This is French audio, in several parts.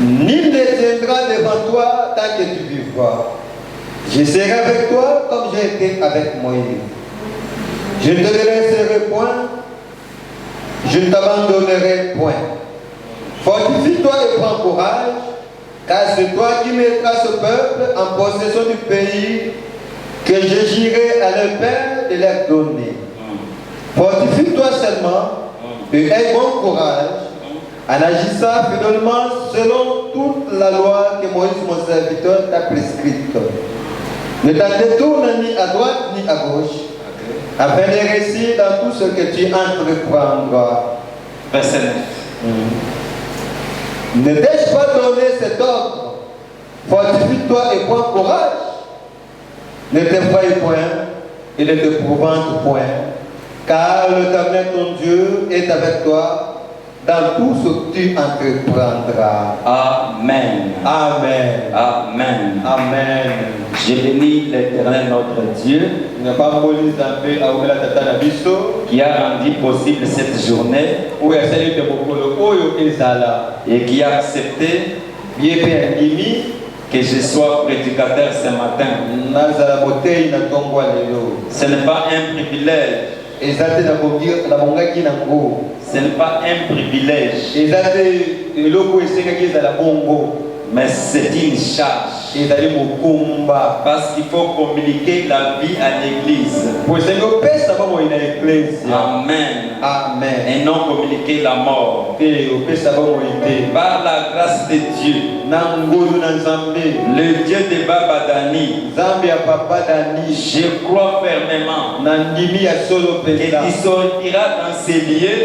Nul ne tiendra devant toi tant que tu vivras. Je serai avec toi comme j'ai été avec Moïse. Je ne te laisserai point, je ne t'abandonnerai point. Fortifie-toi et prends courage, car c'est toi qui mettras ce peuple en possession du pays que je jurerai à leur père de leur donner. Fortifie-toi seulement et aie bon courage en agissant fidèlement selon toute la loi que Moïse, mon serviteur, t'a prescrite. Ne t'en détourne ni à droite ni à gauche, afin de réussir dans tout ce que tu entreprendras. Verset 9. Ne t'ai-je pas donné cet ordre? Fortifie-toi et prends courage. Ne t'effraie point et ne t'épouvante point, car l'Éternel ton Dieu est avec toi dans tout ce que tu entreprendras. Amen. Amen. Amen. Amen. Je bénis l'Éternel notre Dieu qui a rendu possible cette journée et qui a accepté que je sois prédicateur ce matin. Ce n'est pas un privilège. Ce n'est pas un privilège. Mais c'est une charge. Parce qu'il faut communiquer la vie à l'église. Amen. Amen. Et non communiquer la mort. Par la grâce de Dieu, le Dieu de Babadani, je crois fermement qu'il sortira dans ces lieux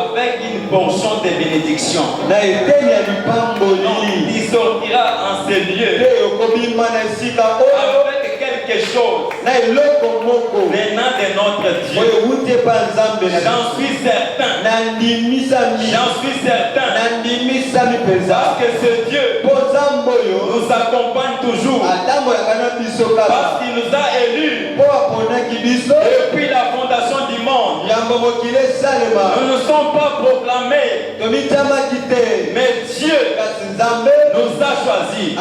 avec une portion de bénédiction. Il sortira en ces lieux avec quelque chose venant de notre Dieu. J'en suis certain. J'en suis certain. Parce que ce Dieu nous accompagne toujours. Parce qu'il nous a élus depuis la fondation du monde. Nous ne sommes pas proclamés, mais Dieu nous a choisis. Et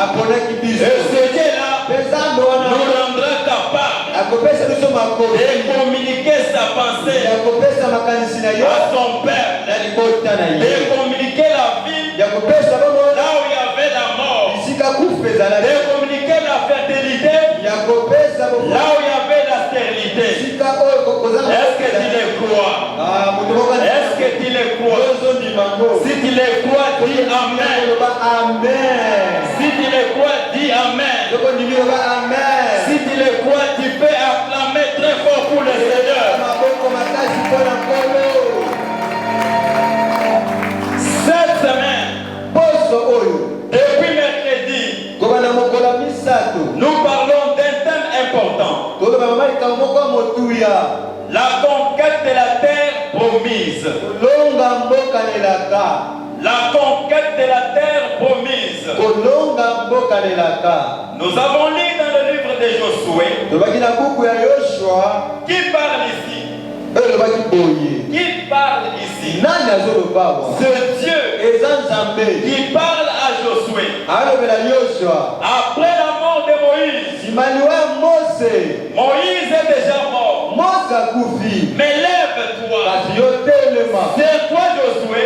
ce Dieu-là nous rendra capables de communiquer sa pensée à son Père, de communiquer la vie là où il y avait la mort, de communiquer la fertilité là où il y avait la stérilité. Est-ce que tu les crois? Est-ce que tu les crois? Si tu les crois, dis Amen. Si tu les crois, dis Amen. Si tu les crois, tu peux acclamer très fort pour le Seigneur. Cette semaine, depuis mercredi, nous parlons d'un thème important. La conquête de la terre promise. La conquête de la terre promise. Nous avons lu dans le livre de Josué qui parle ici. Qui parle ici? Ce Dieu qui parle à Josué après la mort de Moïse. Moïse est déjà mort. Mais lève-toi. C'est toi, Josué,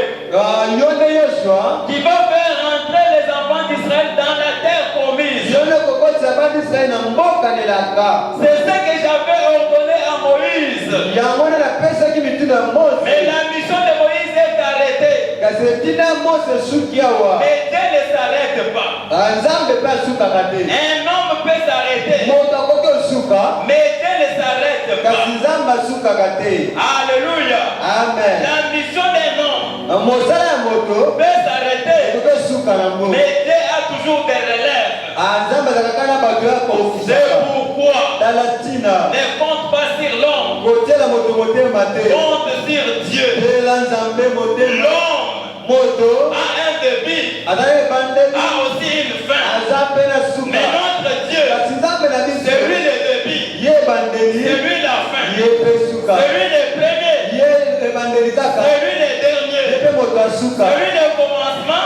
qui va faire rentrer les enfants d'Israël dans la terre promise. C'est ce que j'avais ordonné à Moïse. Mais la mission de Moïse est arrêtée. Mais Dieu ne s'arrête pas. Un homme peut s'arrêter, mais Dieu ne s'arrête pas. Alléluia. Amen. La mission d'un homme peut s'arrêter, mais Dieu a toujours des relèves. C'est pourquoi ne compte pas sur l'homme, compte sur Dieu. L'homme a un début, a aussi une fin. Mais notre Dieu, c'est lui le début, c'est lui la fin, c'est lui le premier, c'est lui le dernier, c'est lui le commencement,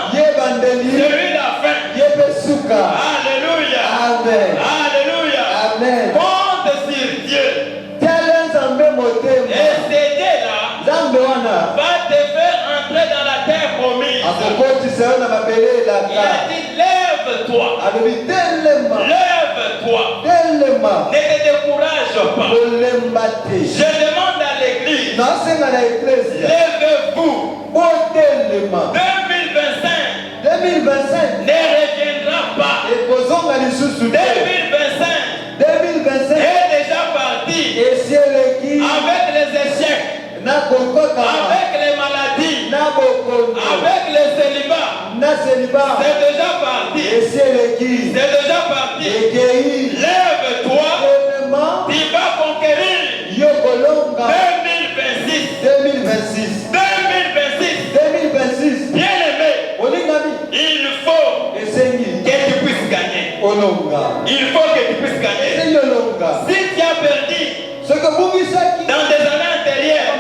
Il a dit lève-toi. Lève-toi. Ne te décourage pas. Je demande à l'église. Lève-vous. 2025 ne reviendra pas. 2025 est déjà parti. Avec les échecs, avec les maladies, avec les célibats. C'est déjà parti. C'est déjà parti. Lève-toi. Tu vas conquérir 2026. Bien aimé, il faut que tu puisses gagner. Il faut que tu puisses gagner. Si tu as perdu dans des années antérieures,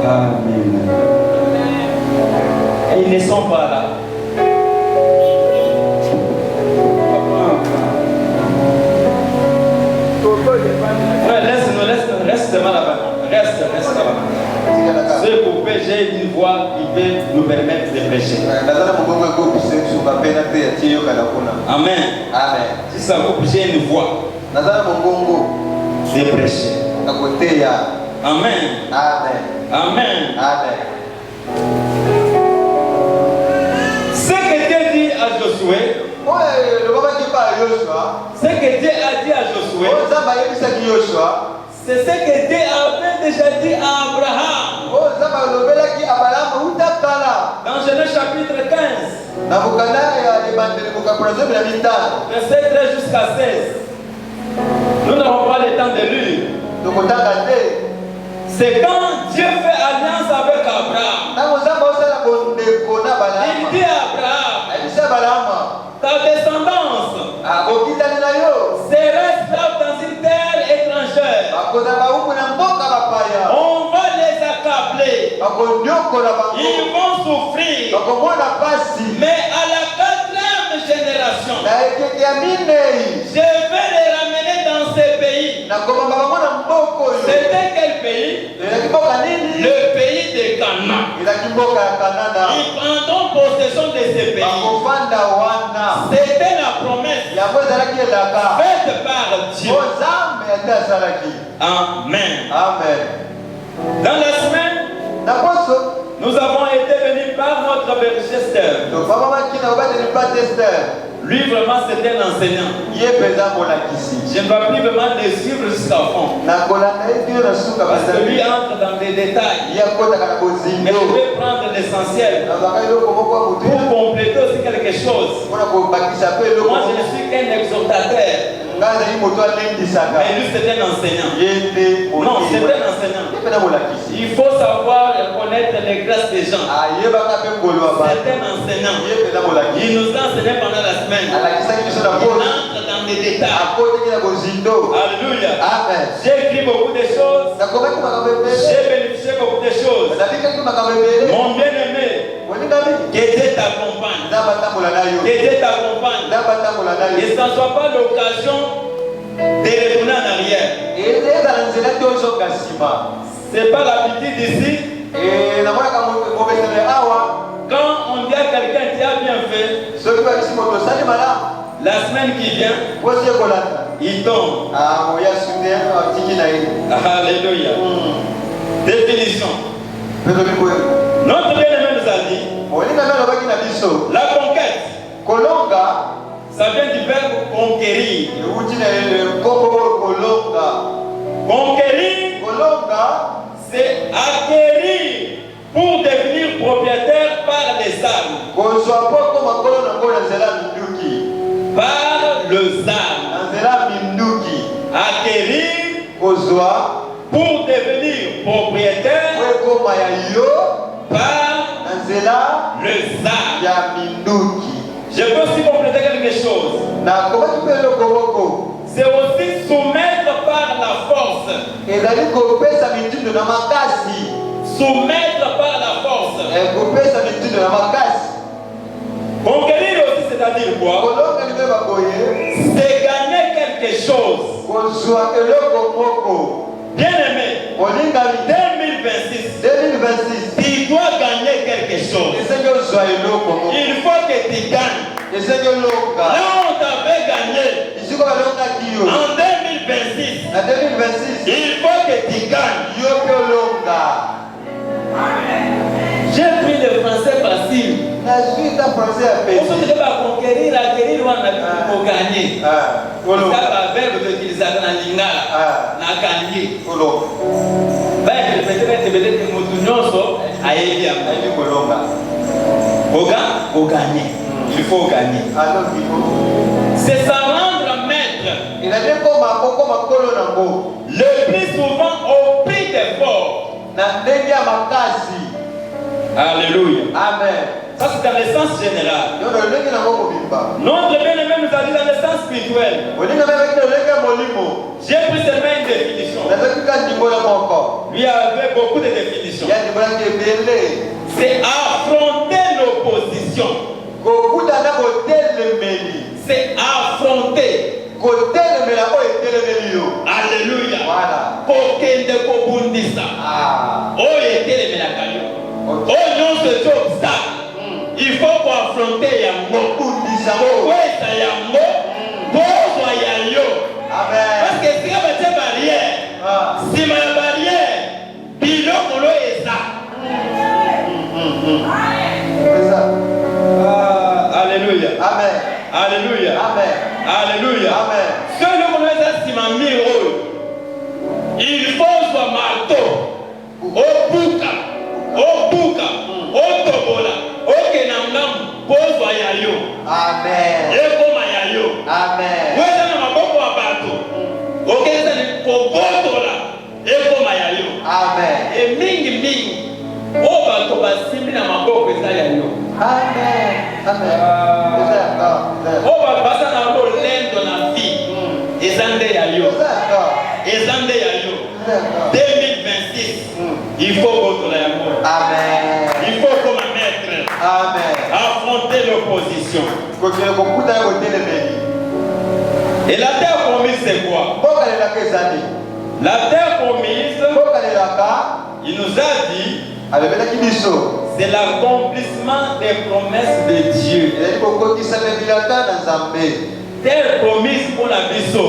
Amen. Et ils ne sont pas là. Reste là-bas. Reste là-bas. Ce coupé, j'ai une voix qui peut nous permettre de prêcher. Amen. Si ça coupe, j'ai une voix de prêcher. Amen. Amen. Ce que Dieu dit à Josué, c'est ce que Dieu a dit à Josué, c'est ce que Dieu avait déjà dit à Abraham. Dans Genèse chapitre 15, verset 13 jusqu'à 16. Nous n'avons pas le temps de lire. C'est quand Dieu fait alliance avec Abraham. Il dit à Abraham, ta descendance sera esclave dans une terre étrangère. On va les accabler. Ils vont souffrir. Mais à la 4e génération, je vais les ramener dans ces pays. C'était quel pays? Le pays de Canaan. Ils prendront possession de ces pays. C'était la promesse faite par Dieu. Amen. Dans la semaine, nous avons été venus par notre berger Esther. Lui vraiment c'était un enseignant. Je ne vais pas plus vraiment le suivre jusqu'à fond. Parce que lui entre dans des détails. Mais je vais prendre l'essentiel pour compléter aussi quelque chose. Moi je ne suis qu'un exhortateur. Mais lui c'est un enseignant. Non, c'est un enseignant. Il faut savoir reconnaître les grâces des gens. C'est un enseignant. Il nous a enseigné pendant la semaine. Il entre dans les détails. Alléluia. J'ai écrit beaucoup de choses. J'ai bénéficié beaucoup de choses. Mon bien-aimé, que Dieu t'accompagne. Que Dieu t'accompagne. Et ça ne soit pas l'occasion de retourner en arrière. C'est pas l'habitude ici. Quand on dit à quelqu'un qui a bien fait, la semaine qui vient, il tombe. Alléluia. Définition. Notre bien-aimé nous a dit la conquête. Ça vient du verbe conquérir. Conquérir, c'est acquérir pour devenir propriétaire par les armes. Par le ZAM. Acquérir pour devenir propriétaire par le ZAM. Je peux aussi compléter quelque chose. C'est aussi soumettre par la force. Soumettre par la force. Conquérir aussi, c'est-à-dire quoi? C'est gagner quelque chose Bien aimé, 2026, tu dois gagner quelque chose. Il faut que tu gagnes. Là, on t'avait gagné. En 2026, il faut que tu gagnes. J'ai pris le français facile. On se va conquérir, acquérir, on a pour gagner. Ça va verbe d'utiliser dans la lingala. Na gagner. Il faut gagner. C'est ça rendre maître. Le plus souvent au prix d'effort. Alléluia. Amen. Ça c'est dans le sens général. Notre bien-aimé nous a dit dans le sens spirituel. J'ai pris seulement une définition. Lui avait beaucoup de définitions. C'est affronter l'opposition. C'est affronter. Alléluia. Voilà. Il faut affronter Yango. Parce que si on a des barrières, si ma barrière, pilote est ça. Alléluia. Amen. Alléluia. Amen. Alléluia. Amen. Ce que l'on a si ma miro, il faut soit marteau, au bouka, au tobola, au kenangam, pour yayo. Amen. Et comme yayo. Amen. Où est-ce que ma boko a bateau? Ok, c'est pour botola, et comme yayo. Amen. Et mingi, au bateau, simbi na ma boko, c'est yayo. Amen. Amen. Oh, parce que dans la vie, et Zandé Yayo. Et Zandé Yayo. 2026, il faut contre la mort. Amen. Il faut comme un maître Amen. affronter l'opposition. Et la terre promise, c'est quoi? La terre promise, il nous a dit, c'est l'accomplissement des promesses de Dieu. Terre promise pour la biso.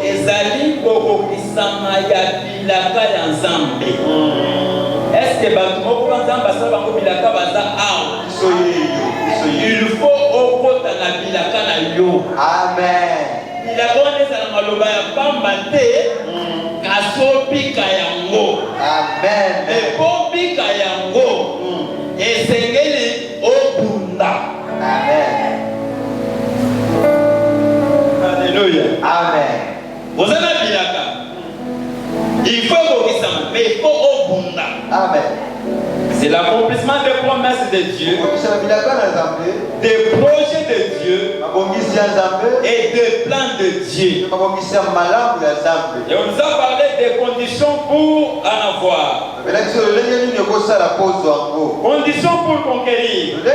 Ezali boko kisama ya bilaka ya Nzambe. Est-ce que Batumoko Nzamba sa bango bilaka baza awa? Il faut okota na bilaka na yo. Amen. Bilaka wana ezala maloba ya pamba te kaso bika yango. Amen. Eko bika yango esengeli obunda. Amen. Alléluia. Amen. Vous avez bilaka. Il faut obéissance, mais il faut obunda. Amen. C'est l'accomplissement des promesses de Dieu, des projets de Dieu et des plans de Dieu. Et on nous a parlé des conditions pour en avoir. Conditions pour conquérir. Il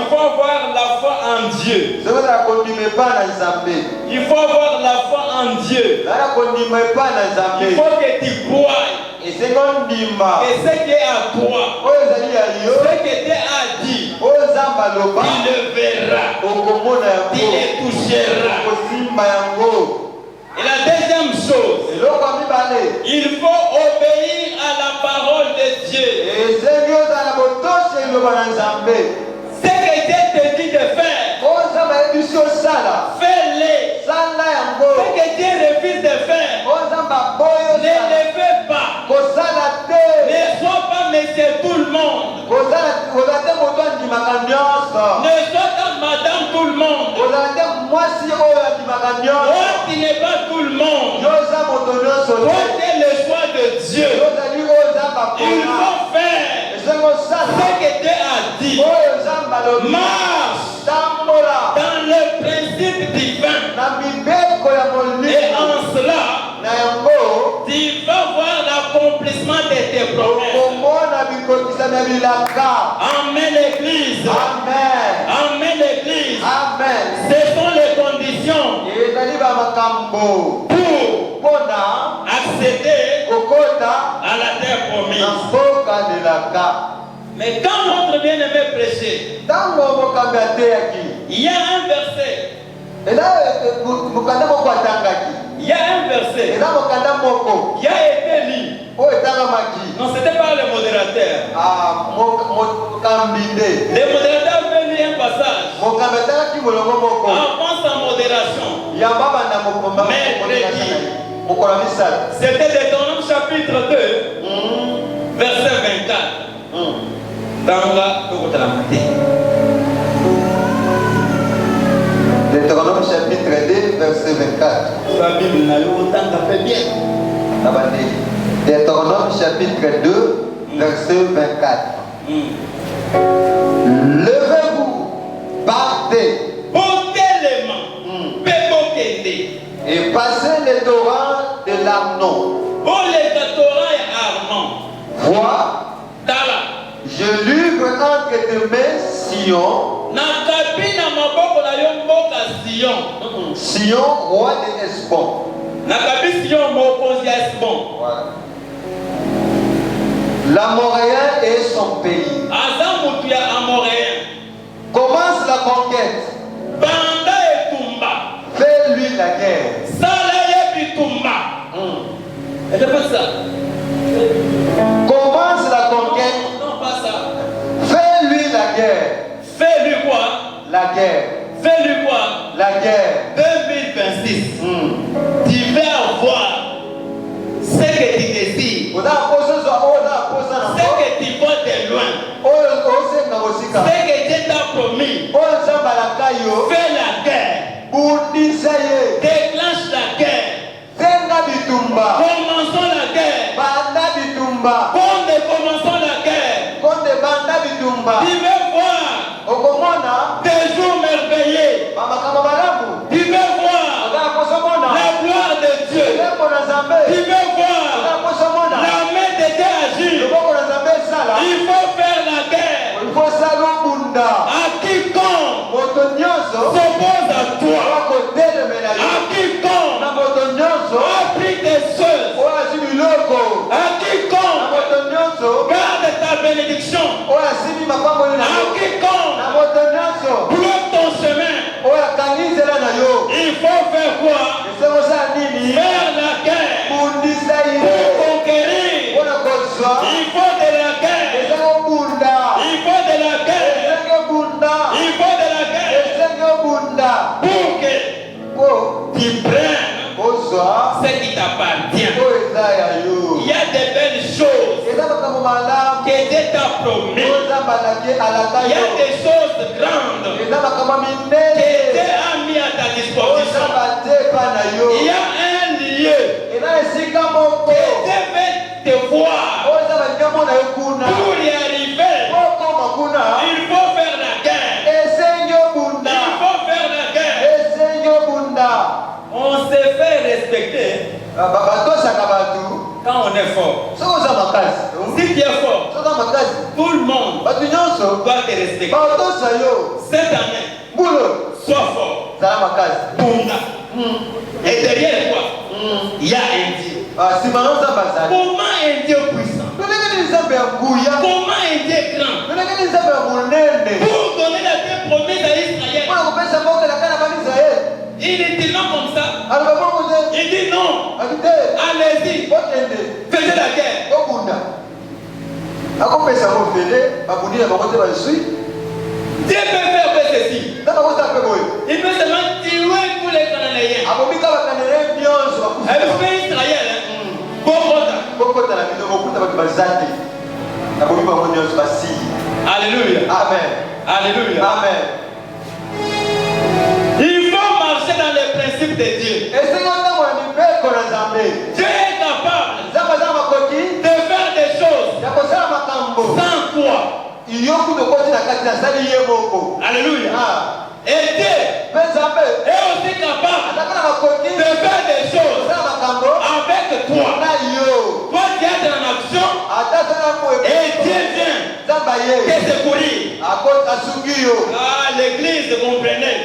faut avoir la foi en Dieu. Il faut avoir la foi en Dieu. Il faut que tu crois. Et ce qui est à toi, ce qui était à dire, il le verra, il le touchera. Et la deuxième chose, il faut obéir à la parole de Dieu. Ce que Dieu te dit de faire, fais-le. Ce que Dieu refuse de faire, ne le fais pas. Ne sois pas monsieur tout le monde. Ne sois pas madame tout le monde. Toi, tu n'es pas tout le monde. Toi, tu es le choix de Dieu. Il faut faire ce que Dieu a dit. Marche dans le principe divin. Et en cela, tu vas voir l'accomplissement de tes promesses. Amen l'église. Amen. Amen l'église. Amen. Ce sont les conditions pour accéder à la terre promise. Mais quand notre bien-aimé prêchait, il y a un verset. Il y a un verset qui a été lu. Non, ce n'était pas le modérateur. Le modérateur veut lire un passage. Avant sa modération, c'était Deutéronome chapitre 2, verset 24. Deutéronome chapitre 2, verset 24. Deutéronome chapitre 2, verset 24. Levez-vous, partez, portez les mains, et passez les torrents de l'Arnon. Vois, je livre entre tes mains Sion, Sion, roi de Hesbon. L'Amoréen et son pays. Commence la conquête. Fais-lui la guerre. Commence la conquête. Non, pas ça. Fais-lui la guerre. Fais-lui quoi? La guerre. Fais-lui quoi? La guerre. 2026. Tu vas avoir ce que tu désires. Ce que tu vois de loin. Ce que Dieu t'a promis. Fais la guerre. Déclenche la guerre. Commençons la guerre. Commençons la guerre. Tu veux voir des jours merveilleux. Tu veux voir la gloire de Dieu. Tu veux voir la main de Dieu agir. Il faut faire la guerre. À quiconque s'oppose à toi. À quiconque a pris tes choses. À quiconque garde ta bénédiction. À quiconque bloque ton chemin. Il faut faire quoi? Faire la guerre. Pour conquérir, il faut de la guerre. Il faut de la guerre. Il faut de la guerre. Pour que tu prennes ce qui t'appartient. Il y a de belles choses que Dieu t'a promis. Il y a des choses grandes que Dieu a mis à ta disposition. Il y a un lieu que Dieu veut te voir. Pour y arriver, il faut faire la guerre. Il faut faire la guerre. On se fait respecter quand on est fort. Si tu es fort, tout le monde doit te respecter. Cette année, sois fort. Bunda. Et derrière toi, il y a un Dieu. Comment un Dieu puissant? Comment un Dieu grand? Pour donner la terre promise à Israël. Il dit non comme ça. Il dit non. Allez-y. Faisez la guerre. Dieu peut faire ceci. Il peut seulement tuer tous les Cananéens. Elle fait Israël. Alléluia. Amen. Alléluia. Amen. Il faut marcher dans les principes de Dieu. Dieu est capable de faire des choses sans toi. Alléluia. Et Dieu est aussi capable de faire des choses avec toi. Toi tu es en action et Dieu vient te secourir. Ah, l'église, comprenez.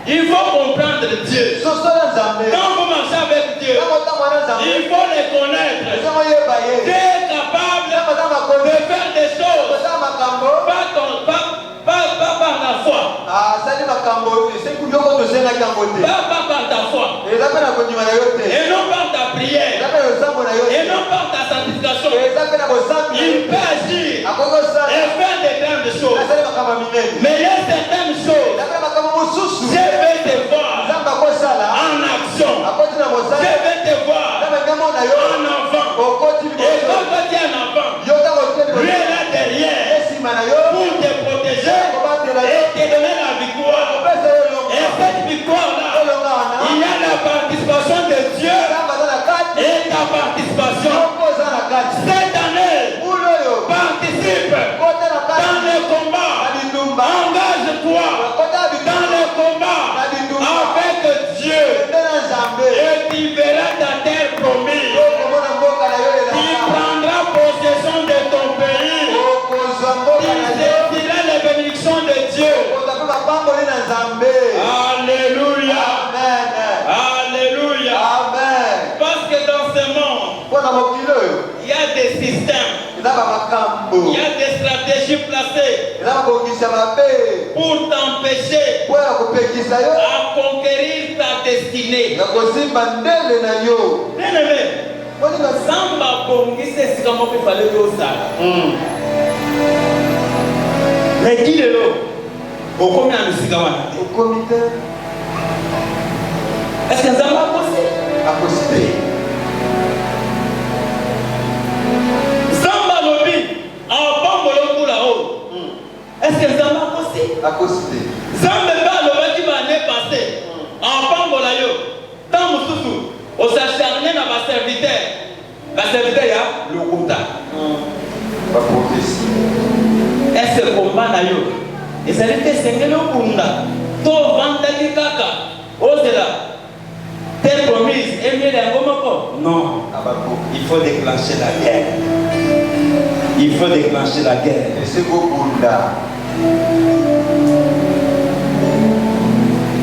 Il faut comprendre Dieu. Quand vous marchez avec Dieu, il faut les connaître. Dieu est capable de faire des choses pas par la foi. Pas par ta foi. Et non par ta prière. Et non par ta sanctification. Il peut agir et faire des grandes choses. Mais il y a certaines choses. Je vais te voir en action. Je vais te voir en avant. Et quand tu es en avant, lui est là derrière pour te protéger et te donner la victoire. Et cette victoire-là, il y a la participation de Dieu et ta participation. Cette année, participe dans le combat. Engage-toi dans le combat avec Dieu. Et tu verras ta terre promise. Tu prendras possession de ton pays. Tu saisiras les bénédictions de Dieu. Alléluia. Alléluia. Parce que dans ce monde, il y a des systèmes. Il y a des stratégies placées pour t'empêcher à conquérir ta destinée. Bien-aimé, Samba Bongi, c'est ce qu'il fallait faire ça. Mais qui est là? Au combien de Sigawana? Au comité. Est-ce que ça va possible? À possible. Samba Lobi, en Bambolo pour la haut. Est-ce que ça va possible? À possible. Samba Lobi qui va l'année passée, en Bambolayo, dans Moussoussou, on s'acharnait dans ma serviteur. La serviteur, il y a le Kouta. Est-ce que combat nayo? Et ça était sengelo kunda. To vanda kaka. Ozela. T'es promise. Non. Il faut déclencher la guerre. Il faut déclencher la guerre. Et c'est Kunda.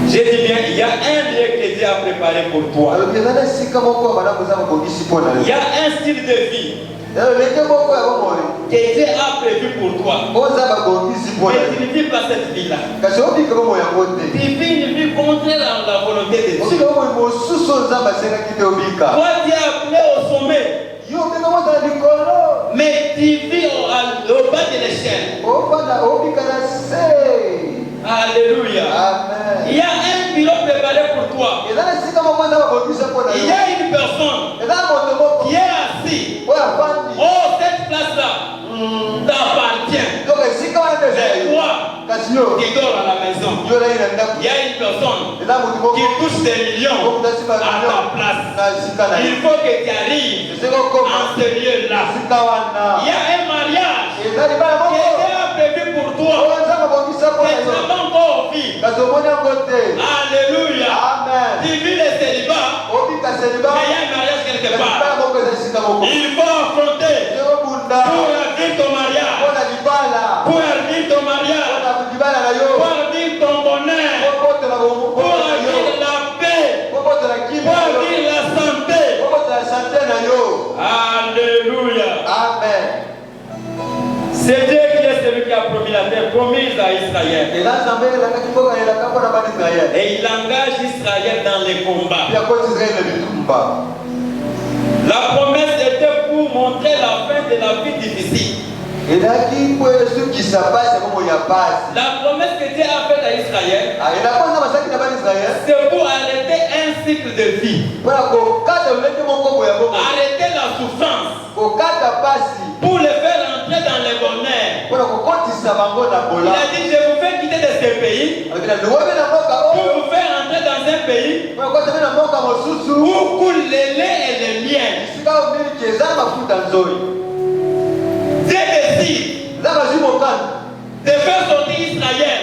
J'ai dit bien, il y a un lieu que Dieu a préparé pour toi. Il y a un style de vie que Dieu a prévu pour toi. Mais tu ne vis pas cette vie-là. Tu vis une vie contraire à la volonté de Dieu. Toi, tu es appelé au sommet. Mais tu vis au bas de l'échelle. Alléluia. Amen. Il y a un pilote préparé pour toi. Il y a une personne qui est assise. Oh, cette place-là t'appartient. C'est toi qui dors à la maison. Il y a une personne qui touche des millions à ta place. Il faut que tu arrives en ce lieu-là. Il y a un mariage qui est prévu pour toi. Alléluia. Amen. Tu vis le célibat. Mais il y a un mariage quelque part. Il faut affronter pour vivre ton mariage. Pour vivre ton mariage. Pour vivre ton bonheur. Pour vivre la paix. Pour vivre la santé. Alléluia. Amen. C'est Dieu qui est celui qui a promis la terre promise à Israël. Et il engage Israël dans les combats. La promesse était pour montrer la fin de la vie difficile. La promesse que Dieu a faite à Israël, c'est pour arrêter un cycle de vie. Arrêter la souffrance. Pour les faire entrer dans les bonheurs. Il a dit, je vous fais quitter de ce pays pour vous faire entrer dans un pays où coule le lait et le miel. Dieu décide de faire sortir Israël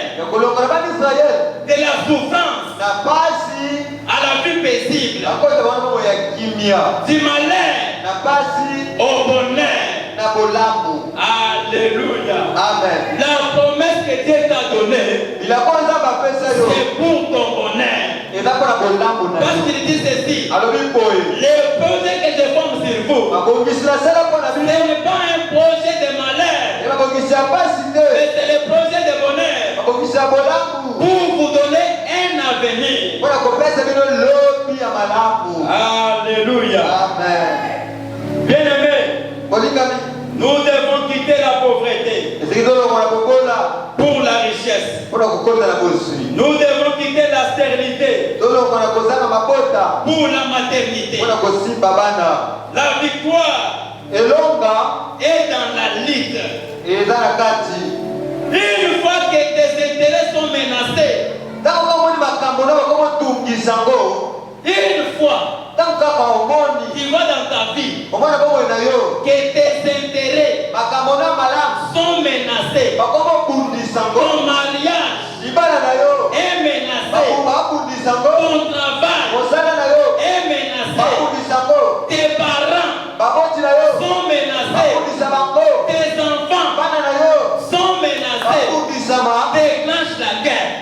de la souffrance à la vie paisible, du malheur au bonheur. Alléluia. Amen. La promesse que Dieu t'a donnée, c'est pour ton bonheur. Parce qu'il dit ceci, le projet que je forme sur vous, ce n'est pas un projet de malheur, mais c'est le projet de bonheur pour vous donner un avenir. Alléluia. Bien aimé, nous devons quitter la pauvreté pour la richesse. Nous devons quitter la stérilité pour la maternité. La victoire est dans la lutte. Une fois que tes intérêts sont menacés, une fois tu vois dans ta vie que tes intérêts sont menacés, ton mariage est menacé, ton travail est menacé, tes parents sont menacés, tes enfants sont menacés, déclenche la guerre.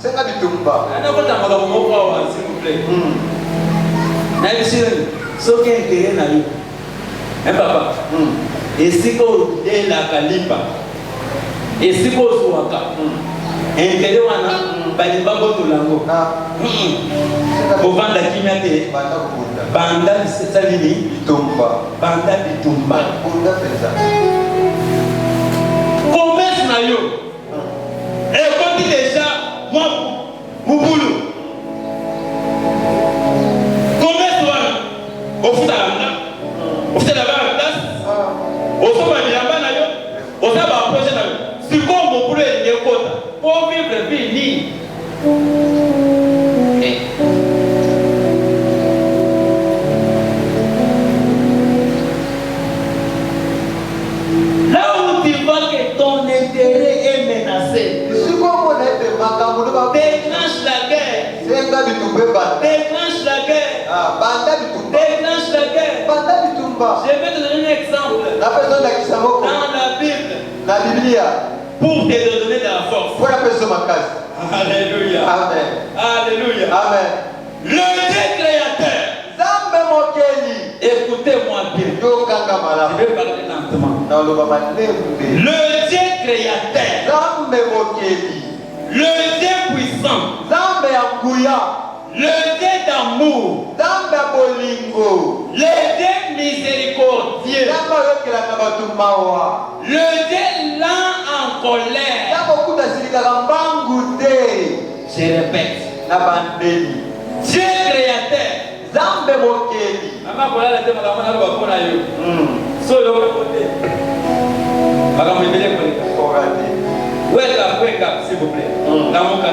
S'il vous plaît. Sauf qu'il y a intérêt. Hein, papa? Et si vous avez la calipa, et si vous avez intérêt, vous avez vous vendre la kimia, banda salini, banda bitumba. Commerce na yo. Et quand il déjà, moi, Bouboulou. Commerce toi, au foot à la au foot à la place, au sommet de la main, au sabbat approché na yo. Si bon Bouboulou est de côté, pour vivre vie là où tu vois que ton intérêt est menacé, déclenche la guerre. Déclenche la guerre. Déclenche la guerre. Je vais te donner un exemple. Dans la Bible. Pour te donner de la force. Alléluia. Amen. Alléluia. Amen. Le Dieu créateur. Écoutez-moi bien. Je vais parler lentement. Le Dieu créateur. Le Dieu puissant. Le Dieu d'amour. Le Dieu miséricordieux. Le Dieu lent en colère. Je répète. Dieu créateur. Maman, voilà la tête, maman, elle va prendre à eux. Solo, côté. Maman, il est wake up, s'il vous plaît. Lamoka.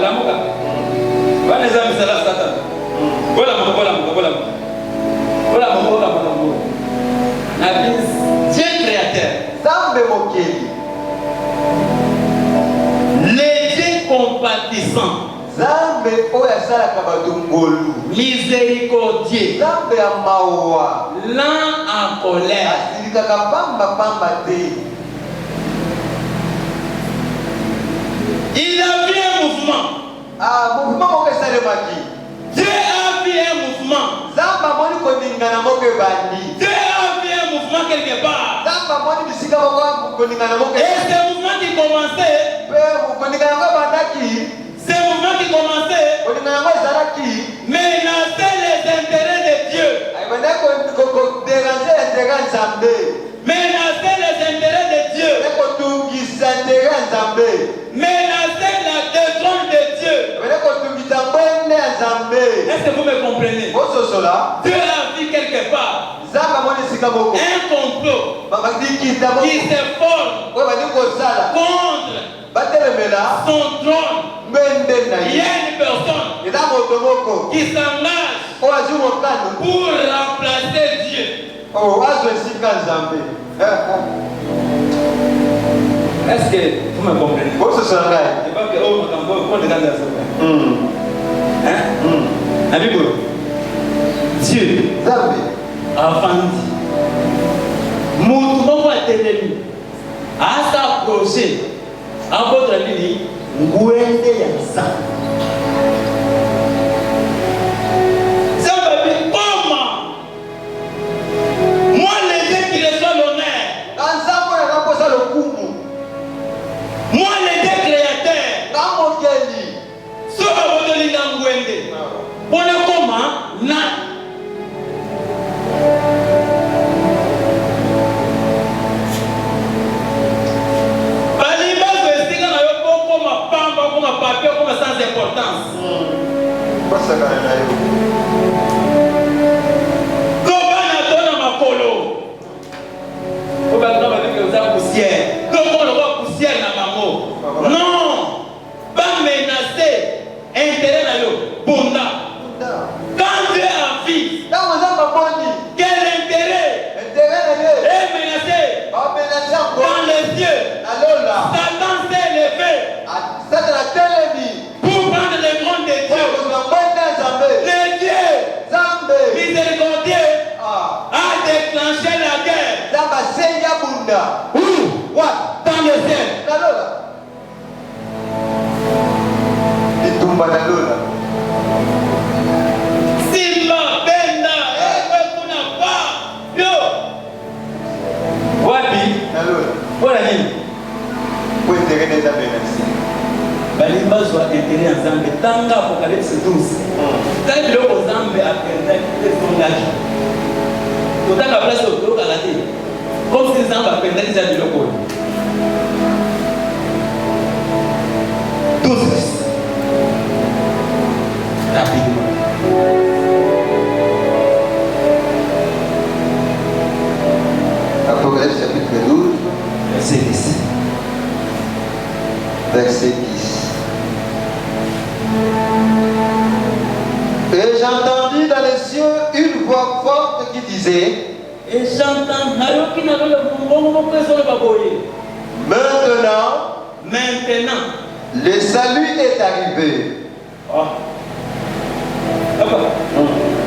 Voilà les amis, c'est là, Satan. Voilà. Dieu créateur. Les dieux compatissants. Miséricordieux. Lent en colère. Il a vu un mouvement. Dieu a vu un mouvement. Dieu a vu un mouvement quelque part. Et ce mouvement qui commençait. Menacer les intérêts de Dieu. Menacer les intérêts de Dieu. Menacer la détrône de Dieu. Est-ce que vous me comprenez? Dieu a vu quelque part un complot qui se forme contre son trône. Il y a une personne qui s'engage pour remplacer Dieu. Est-ce que vous me comprenez? Dieu avant dit Moutoumo va t'aider à s'approcher à votre ligne ngwende ya nzambe. Moi le Dieu qui reçoit l'honneur. Moi le Dieu créateur. So abodoli na ngwende. Bona koma na sans importance. Non, pas menacer intérêt na yo bunda. Quand Dieu a fils, quel intérêt est menacé dans les cieux? Satan s'est levé pour prendre le trône de Dieu. Le Dieu miséricordieux a déclenché la guerre. Où? Dans le ciel. Simba, Benda, kuna pa. Yo. Wapi? Voilà nini? Balimba zwa intérêt ensemble. Tanga Apocalypse 12. Quand le ensemble a perdu le sondage. Tout à la place au bureau Galati. Comme si ensemble a perdu déjà du loco. 12. Rapidement. Apocalypse chapitre 12, Verset 10. verset 10. Et j'entendis dans les cieux une voix forte qui disait: Et j'entends maintenant, le salut est arrivé. Oh.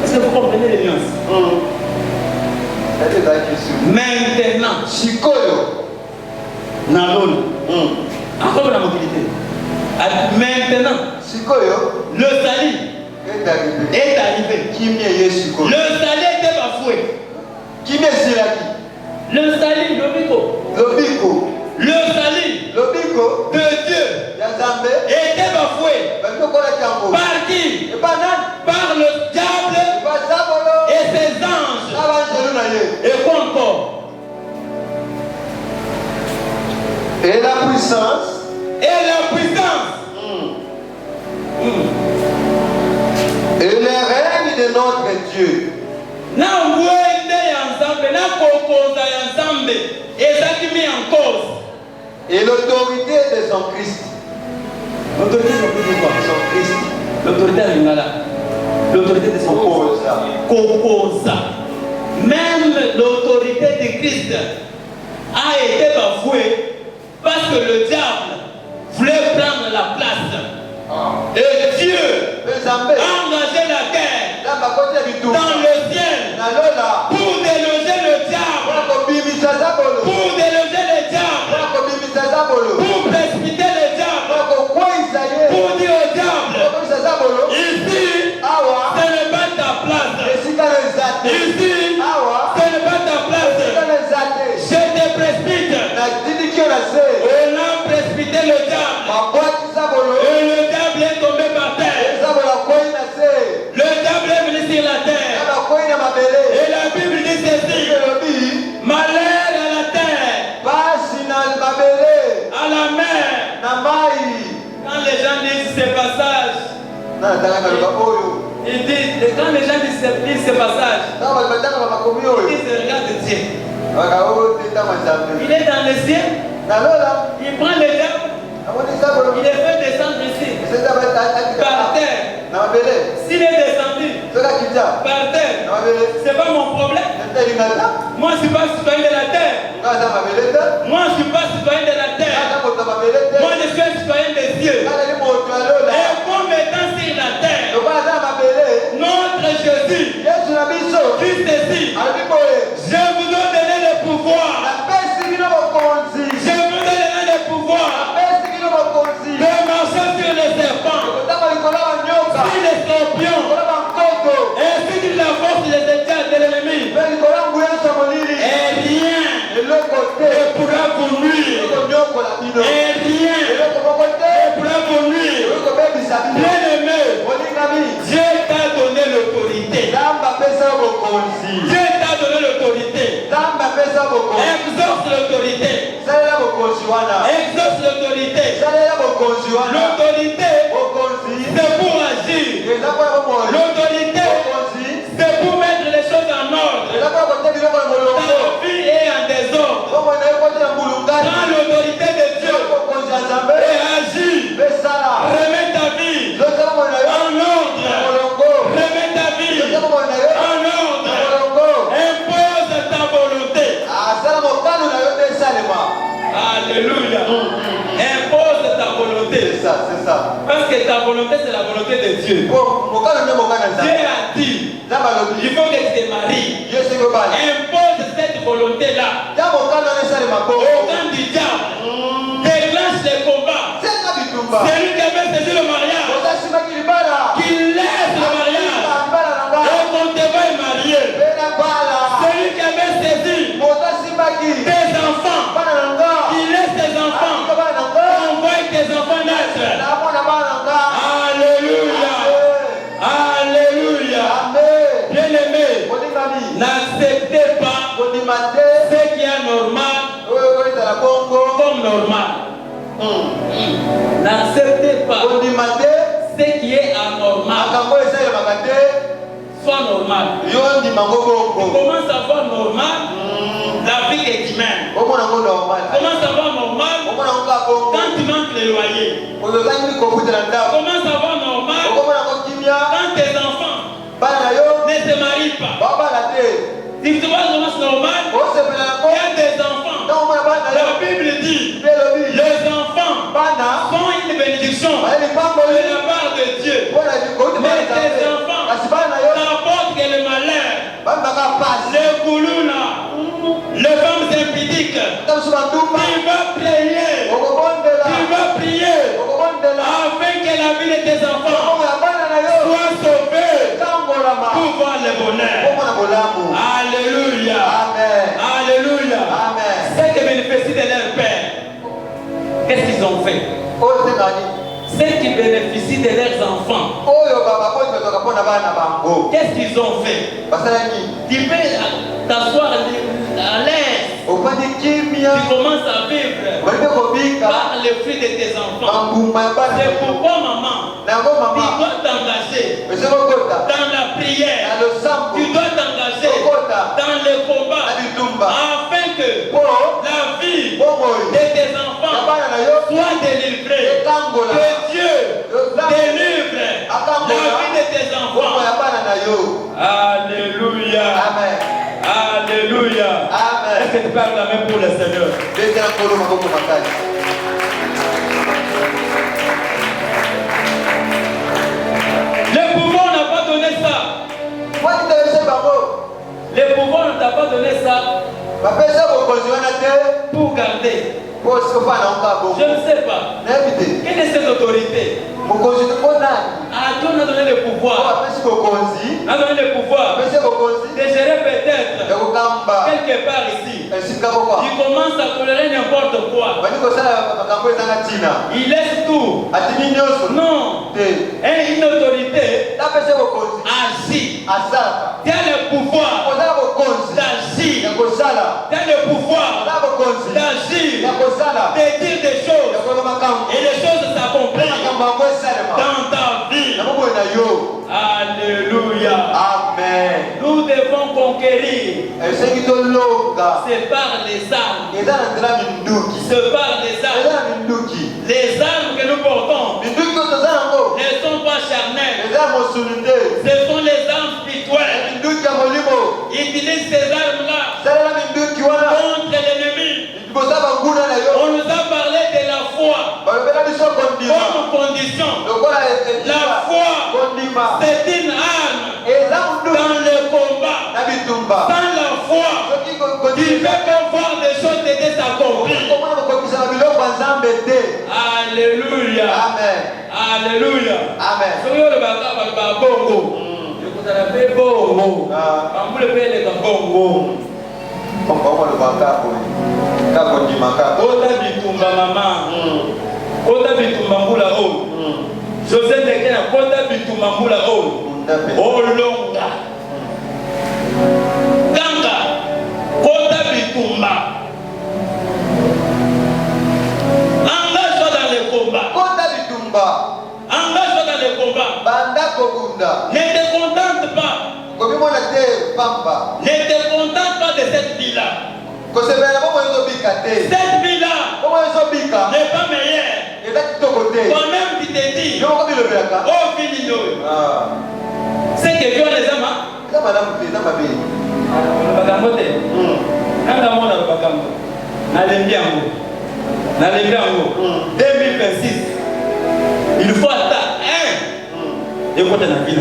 Est-ce que vous comprenez les nuances? Maintenant, Shikoyo. Nalon. Encore la mobilité. Maintenant, Shikoyo. le salut est arrivé. Le salut était bafoué. Le salut, le salut de Dieu était bafoué. Par qui? Par le diable et ses anges. Et quoi encore? Et la puissance. Et le règne de notre Dieu. Na ngwende ya nzambe, na kokoza ya nzambe, ezaki mis en cause. Et l'autorité de son Christ. L'autorité de quoi? Son Christ. L'autorité de Lingala. L'autorité de son cause. Kokoza. Même l'autorité de Christ a été bafouée parce que le diable voulait prendre la place. Et Dieu a engagé la guerre dans le ciel pour déloger le diable, pour déloger le diable, pour précipiter le diable, pour dire au diable: ici, ce n'est pas ta place. Ici, ce n'est pas ta place. Je te précipite. On a précipité le diable. Et le diable est tombé par terre. Le diable est venu sur la terre. Et la Bible dit ceci: malheur à la terre, à la mer. Quand les gens disent ce passage, ils disent, quand les gens disent ce passage, ils disent: regarde Dieu. Il est dans le ciel. Il prend le diable. Il est fait descendre ici, par terre. S'il est descendu par terre, c'est pas mon problème. Moi, je ne suis pas citoyen de la terre. Moi, je ne suis pas citoyen de la terre. Moi, je suis un citoyen des cieux. Et comme étant sur la terre, notre Jésus, Christ ici, je vous donne le pouvoir. Je vous donne le pouvoir de ne pourra vous nuire. Et rien ne pourra vous nuire. Bien-aimé, Dieu t'a donné l'autorité. Dieu t'a donné l'autorité. Exauce l'autorité. Exauce l'autorité. L'autorité, c'est pour agir. L'autorité, c'est pour mettre les choses en ordre. Ta vie est en désordre. Prends l'autorité de Dieu et agis. Remets ta vie en ordre. Remets ta vie en ordre. Impose ta volonté. Alléluia. Impose ta volonté. C'est ça. Parce que ta volonté, c'est la volonté de Dieu. Dieu a dit, il faut que tu te maries. Impose cette volonté-là. Aucun du diable déclenche les combats. C'est lui qui avait saisi le mariage. Qu'il laisse le mariage. Et qu'on te va marier. C'est lui qui avait saisi tes enfants. Qu'il laisse tes enfants. Envoie tes enfants naître. Alléluia. Alléluia. Bien-aimé, n'acceptez pas ce qui est normal comme normal. N'acceptez pas ce qui est anormal soit normal. On commence à voir normal la vie est humaine. On commence à voir normal quand tu manques les loyers. On commence à voir normal quand tes enfants ne se marient pas. Si tu vois comment normal, il y a des enfants. La Bible dit les enfants sont une bénédiction de la part de Dieu. Mais tes enfants n'apportent que le malheur. Les koulouna, les femmes impudiques. Tu vas prier. Tu vas prier afin que la vie de tes enfants soit sauvée pour voir le bonheur. Alléluia. Alléluia. Ceux qui bénéficient de leur père, qu'est-ce qu'ils ont fait? Ceux qui bénéficient de leurs enfants, qu'est-ce qu'ils ont fait? Tu peux t'asseoir à l'aise. Tu commences à vivre par le fruit de tes enfants. C'est pourquoi maman, tu dois t'engager dans la prière. Tu dois t'engager dans le combat afin que la vie de tes enfants soit délivrée. Que Dieu délivre la vie de tes enfants. Alléluia. Alléluia. Est-ce que tu parles la main pour le Seigneur? Le pouvoir n'a pas donné ça. Le pouvoir ne t'a pas donné ça pour garder. Je ne sais pas. Quelle est cette autorité? Ah, Dieu nous a donné le pouvoir. On a donné le pouvoir de gérer peut-être quelque part ici. Il commence à tolérer n'importe quoi. Il laisse tout. Non. Et une autorité agit. Il y a le pouvoir d'agir. Il y a le pouvoir d'agir, de dire des choses. Et les choses s'accomplissent dans ta vie. Alléluia. Amen. Nous devons conquérir. C'est par les armes. C'est par les armes. Les armes que nous portons ne sont pas charnelles. Ce sont les armes spirituelles. Utilise ces armes-là contre l'ennemi. On nous a parlé de la foi comme condition. La foi, c'est une arme dans le combat. Sans la foi, tu ne peux pas voir des choses de s'accomplir. Alléluia. Alléluia. Amen. Ota bitumba mama. Ota bitumba mbula o. José Ndekena ota bitumba mbula o. Olonga. Ganga. Ota bitumba. Engage-toi dans les combats. Ota bitumba. Engage-toi dans les combats. Banda kobunda. Ne te contente pas. Pamba. Ne te contente pas de cette vie-là. Cette vie-là n'est pas meilleure. Toi-même tu te dis, oh Finino, c'est que Dieu les aime. Dans 2026, il faut attendre un. Écoute la vie.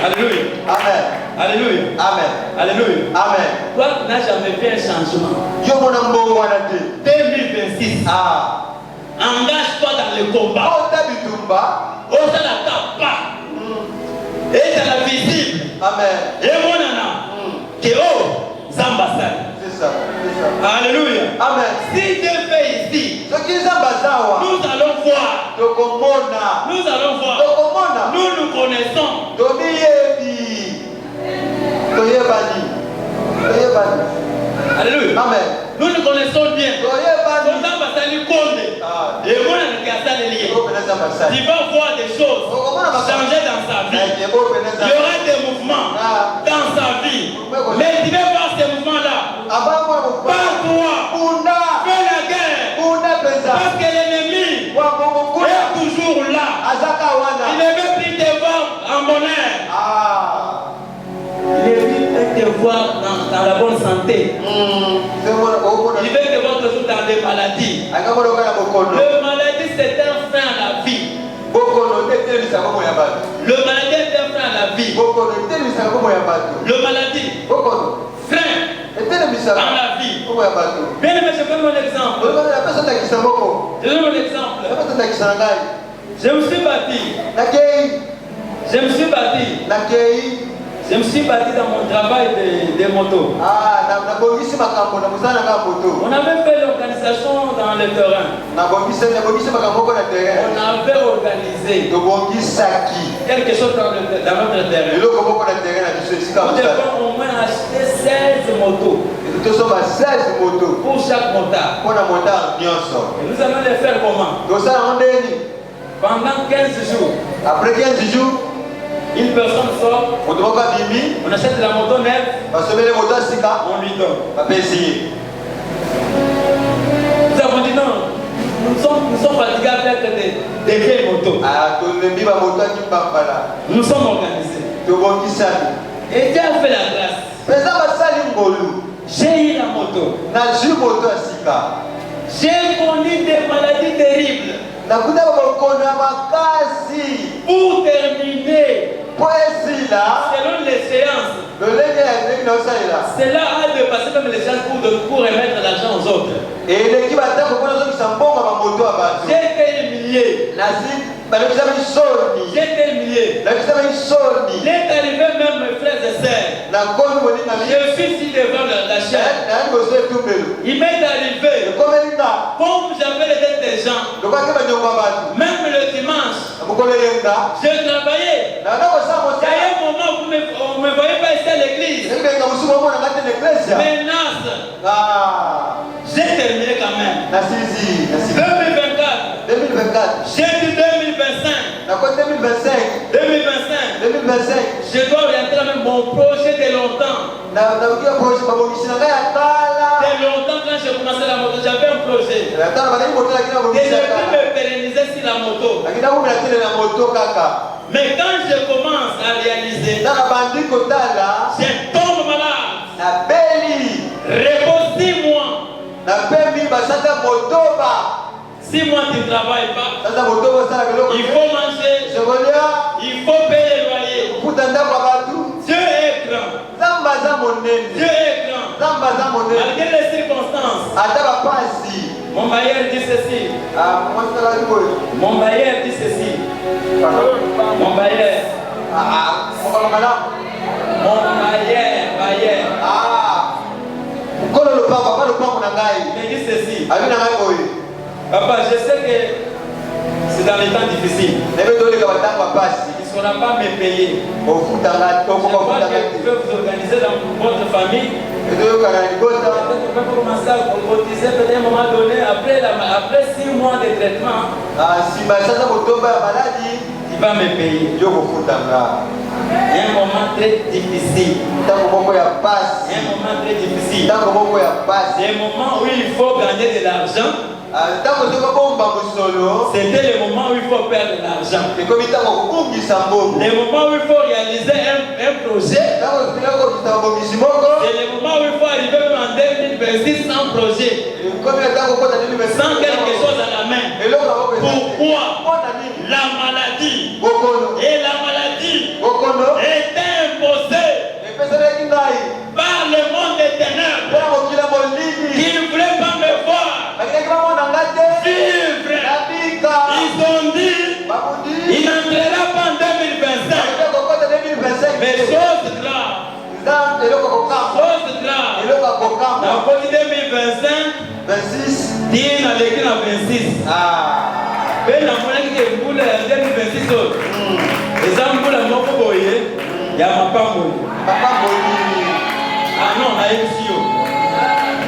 Alléluia. Amen. Alléluia. Amen. Alléluia. Amen. Toi qui n'as jamais fait un changement. 2026. Engage-toi dans le combat. Ose la tapa. Et c'est la visible. Amen. Et mon nana. Que oh, Zambassan. C'est ça. Alléluia. Amen. Si Dieu fait ici, nous allons voir. Nous allons voir. Nous connaissons. Alléluia. Amen. Nous nous connaissons bien. Tu vas voir des choses changer dans sa vie. Il y aura des mouvements dans sa vie. Mais tu vas voir ces mouvements-là. Par toi. Fais la guerre. Parce que l'ennemi est toujours là. Il ne veut plus te voir en bonheur. Il veut te voir dans la bonne santé. Il veut te voir toujours dans des maladies. Le maladie, c'est un frein à la vie. Le maladie est un frein à la vie. Le maladie, frein dans la vie. Bien aimé, je donne mon exemple. Je donne mon exemple. Je me suis bâti. Je me suis bâti dans mon travail de moto. On avait fait l'organisation dans le terrain. On avait organisé quelque chose dans notre terrain. Nous devons au moins acheter 16 motos. Pour chaque motard. Et nous allons les faire comment? Pendant 15 jours. Après 15 jours, une personne sort, on achète la moto neuve, on lui donne. Nous avons dit non, nous sommes fatigués avec des vieilles motos. Nous sommes organisés. Et Dieu a fait la grâce. J'ai eu la moto. J'ai connu des maladies terribles. Pour terminer, selon les séances, cela a dépassé même les séances pour remettre l'argent aux autres. J'étais humilié. J'étais humilié. Il est arrivé même mes frères et sœurs. Je suis ici devant la chaîne. Il m'est arrivé, comme j'avais les têtes des gens, même le dimanche, je travaillais. Il y a un moment où on ne me voyait pas ici à l'église. Menace. J'ai terminé quand même. 2024. J'ai dit 2025. 2025. Je dois orienter même mon projet de longtemps. De longtemps quand j'ai commencé la moto, j'avais un projet. Et je peux me pérenniser sur la moto. Mais quand je commence à réaliser, je tombe malade. Repose 6 mois. 6 mois tu ne travailles pas. Il faut manger. Il faut payer le loyer. Dieu est grand. Dieu est grand. Malgré les circonstances. Mon bailleur dit ceci. Mon bailleur dit ceci. Mon bailleur. Mon bailleur. Mais dis ceci. Papa, je sais que c'est dans les temps difficiles. Il ne saura pas me payer. Je crois que tu peux vous organiser dans votre famille. Peut-être commencer à cotiser peut-être à un moment donné, après 6 mois de traitement, il va me payer. Il y a un moment très difficile. Un moment très difficile. C'est un moment où il faut gagner de l'argent. C'était le moment où il faut perdre de l'argent. Le moment où il faut réaliser un projet. C'est le moment où il faut arriver même en 2026 sans projet. Sans quelque chose à la main. Pourquoi? La maladie. Et la maladie est imposée par le monde des ténèbres. Qui ne voulait pas me voir vivre. Ils ont dit il n'entrera pas en 2025. Mais chose grave. Chose grave. Dans le 2025, 26, 10 avec la 26. Mais la monnaie qui est boule en 2026. Les hommes pour la mort pour boyer, il y a ma pas mouille. Ah non, na ebisio.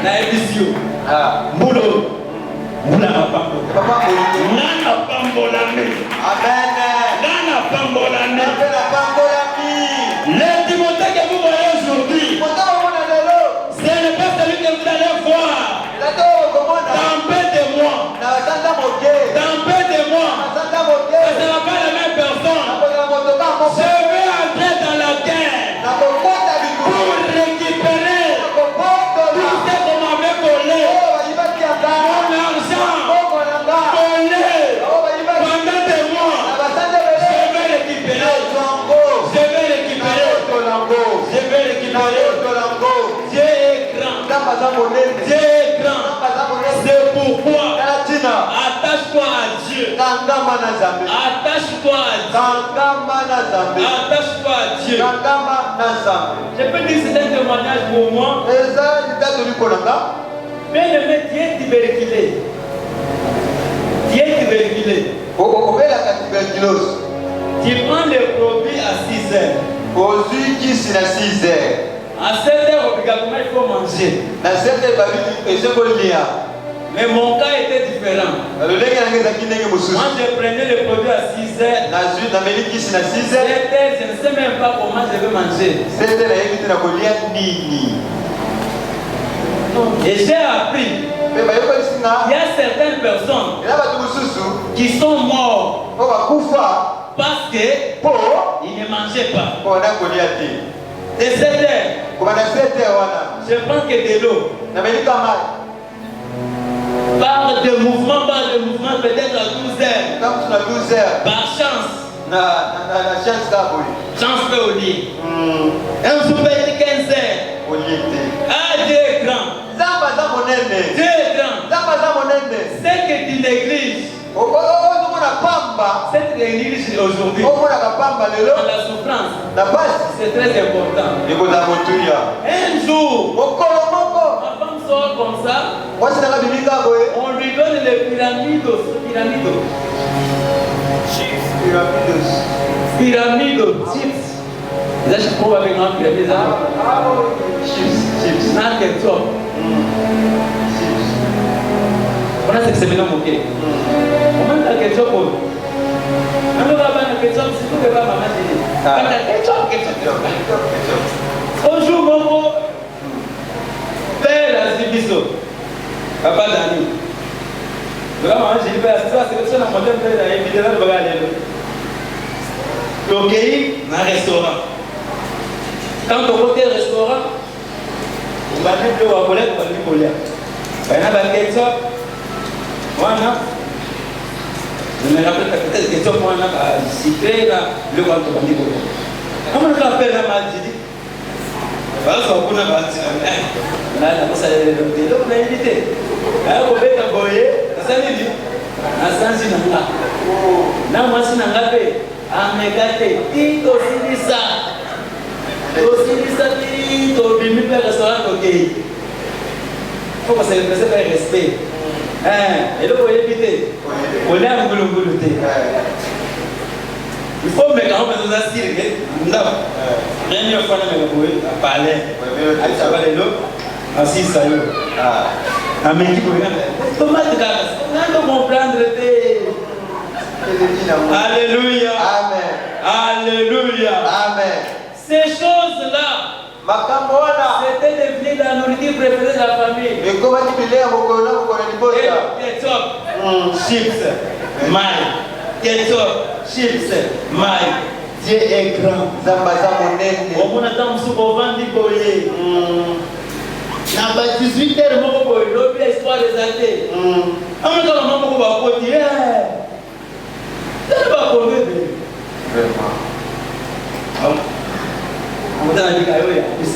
Na ebisio. Mbulo. Muna mapambo. Nana pambolami. Amen. Nana pambolami. Le Timothée que vous voyez aujourd'hui, ce n'est pas celui que vous allez voir. Dans peu de mois. Dans peu de mois. Ce ne sera pas la même personne. Je vais entrer dans la terre pour récupérer tout ce qu'on m'avait volé. Mon argent volé pendant des mois. Je vais récupérer. Je vais récupérer. Je vais récupérer. Dieu est grand. Dieu est grand. C'est pourquoi attache-toi à Dieu. Attache-toi à Dieu. Attache-toi à Dieu. Je peux dire que c'est un témoignage pour moi. Mais le mec, Dieu est tuberculé. Dieu est tuberculé. Tu prends le produit à 6 heures. À 7 heures, obligatoirement, il faut manger. Mais mon cas était différent. Moi, je prenais le produit à 6 heures. 7 heures, je ne sais même pas comment je vais manger. Et j'ai appris. Il y a certaines personnes qui sont morts parce qu'ils ne mangeaient pas. De 7 heures, je prends que de l'eau. Par de mouvements, peut-être à 12 heures. Par chance. Chance peut au lit. Un souper de 15 heures. Ah, Dieu est grand. Dieu est grand. C'est que tu négliges. Cette néglige aujourd'hui, dans la souffrance, c'est très important. Un jour, ma femme sort comme ça, on lui donne les pyramidos. Chips. Là, je trouve avec un pyramide. Chips. Voilà ce que c'est maintenant moqué. Comment t'as ketchup? Même le rabbin a ketchup, c'est tout que va maman dit. Ketchup. Bonjour, mon père, la zibiso. Papa Dani. Le maman, j'ai dit, c'est ça, c'est ça, la modèle, la évidemment, le bagage. Donc, il y a un restaurant. Quand on va au restaurant, on va dire que on va voler, on va dire voler. Il y a un ketchup. Voilà. Je me rappelle que peut-être que moi, je suis cité là, le grand tour. Comment on appelle la maladie? Parce qu'on a dit, là, ça a été donc on a évité. Alors, on va être aboyé, ça veut dire, à Sanzinanga. Là, moi, je suis dans la paix. À Megate, dit aussi ça. Aussi ça, dit au bimi, le restaurant, ok. Il faut que ça représente un respect. Et là, vous voyez éviter. On est un boulot. Il faut me quand même nous assurer que nous avons rien de faire à parler. Ça va les lots. Ainsi, ça y est. Amen. Comment tu gagnes? On doit comprendre. Alléluia. Amen. Alléluia. Amen. Ces choses-là, c'était devenu la nourriture préférée de la famille. Et ketchup, chips, maïs. Ketchup, chips, maïs. Dieu est grand. On attend souvent vendre boyer. Dans 18h, mon boy, l'objet espoir des athées. On me dit que mon va continuer. Ça va continuer. On me dit que il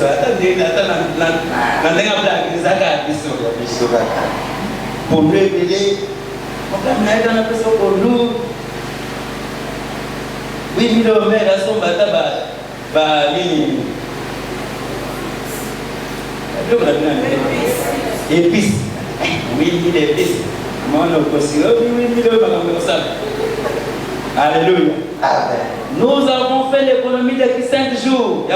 pour lui aider, on va mettre dans la personne pour nous. Oui, mais le maire a son épices. Oui, épices. Alléluia. Nous avons fait l'économie de 5 jours.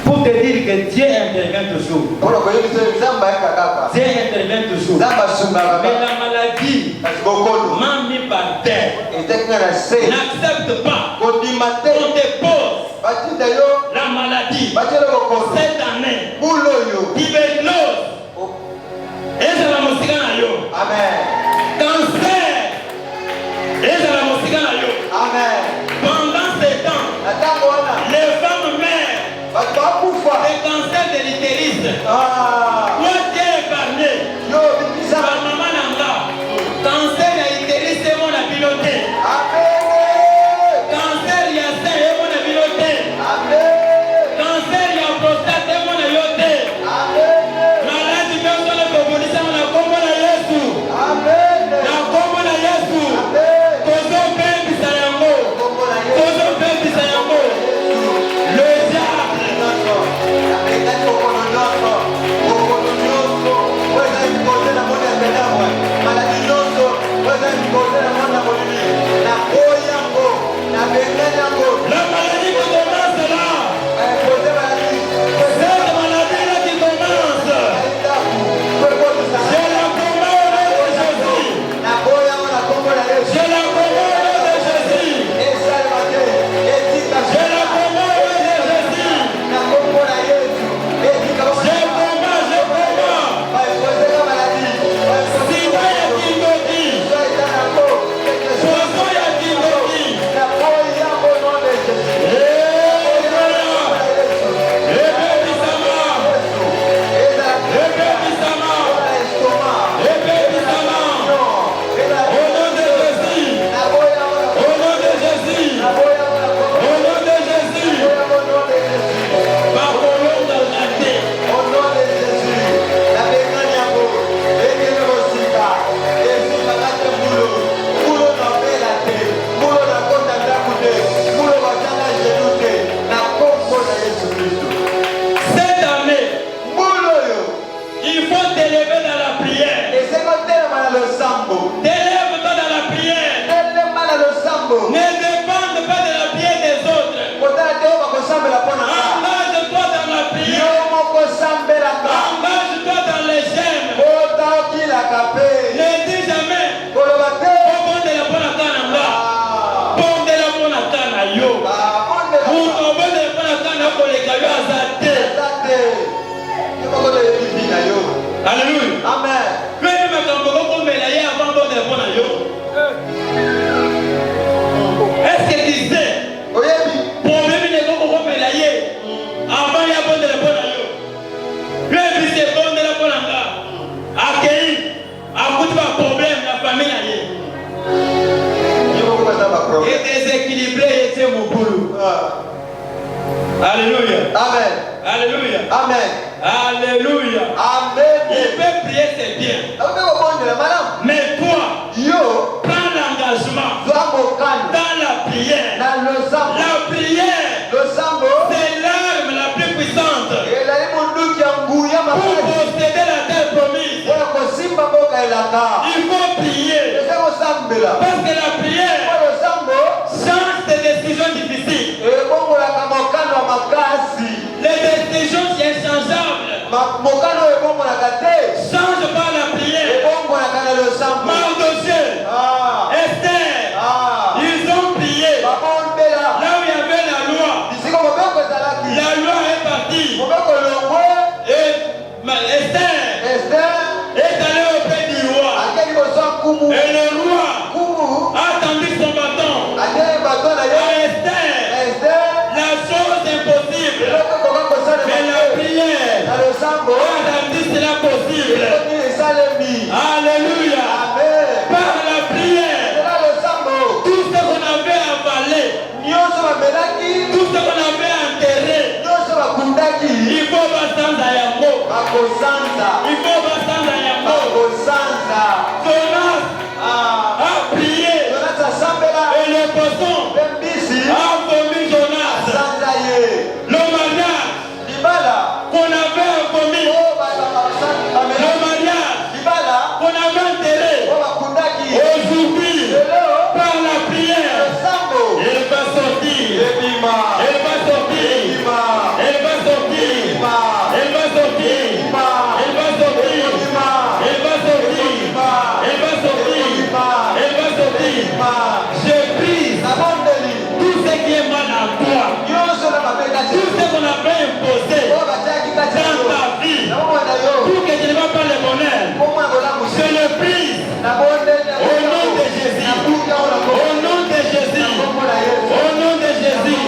Pour te dire que Dieu intervient toujours. Dieu intervient toujours. Mais la maladie m'a mis par terre. N'accepte pas. On dépose la maladie cette année. Tuberculose. Et c'est la musique. Cancer. Et c'est la musique. Pendant ces temps, les femmes mères, le cancer de l'utérus. Moi, Dieu est épargné. Ma maman n'a pas. Cancer de l'utérus, c'est mon piloté. Cancer, il y a sein, c'est mon piloté. Cancer, il y a prostate, c'est mon piloté. Maladie, même dans le proposition, on a comme on a Jésus. La comme on a Jésus. Kozo baby sayango. Kozo baby sayango. Le diable. La maladie qui commence là. Cette maladie-là qui commence. Je la commande au nom de Jésus. Je la commande au nom de Jésus. Je la commande au nom de Jésus. Je commande. Si toi y a qui me dit. Poisson y a qui me dit. Cette année, il faut t'élever dans la prière. T'élève-toi dans la prière. Ne dépende pas de la prière des autres. Engage-toi dans la prière. Engage-toi dans les gemmes. Ne dis jamais. Bonde la bonne canamba. Bonde la bonne canamba yo. Bonde la bonne canamba pour les cailloux azaté. Alléluia. Amen. Même ma cambo comme la ya avant bonde la bonne yo. Est-ce que tu sais? Problème n'est pas comme la ya avant ya bonde la bonne yo. Le but c'est bonde la bonne canamba. Accueillir. À bout de problème la famille là. Et déséquilibré était mon boulot. Alléluia. Amen. Alléluia. Amen. Alléluia. Amen. Il peut prier, c'est bien. Mais toi, prends l'engagement dans la prière. La prière, c'est l'arme la plus puissante pour Il faut prier. Parce que la prière change des décisions difficiles. Les décisions inchangeables changent par la prière. Mardochée, Esther, ils ont prié. Là où il y avait la loi est partie. Et Esther est allée auprès du roi. Et le roi a tendu son bâton à Esther. La chose impossible. Mais la prière a rendu cela possible. Alléluia. Par la prière, tout ce qu'on avait avalé, tout ce qu'on avait enterré, il faut passer à Yambo. Il faut passer à Yambo. Jonas a prié. Et le poisson a vomi Jonas. Le mariage qu'on avait vomi. Le mariage qu'on avait enterré. Aujourd'hui, par la prière, il va sortir. Il va sortir. Il va sortir. Il va sortir. Il va sortir. Il va sortir. Il va sortir. Il va sortir. Je brise tout ce qui est mal à toi. Tout ce qu'on a fait imposer dans ta vie pour que tu ne vas pas le bonheur. Je le brise au nom de Jésus. Au nom de Jésus. Au nom de Jésus.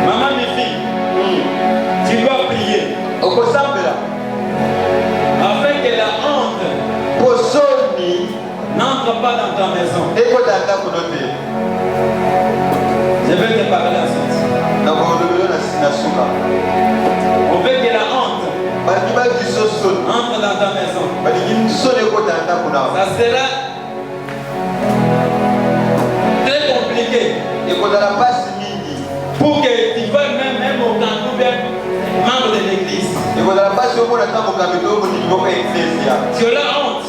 Maman, mes filles, tu dois prier afin que la honte n'entre pas dans ta maison. Je vais te parler ensuite. On veut que la honte entre dans ta maison. Ça sera très compliqué pour que tu vas même au canton bien membre de l'église. Tu auras honte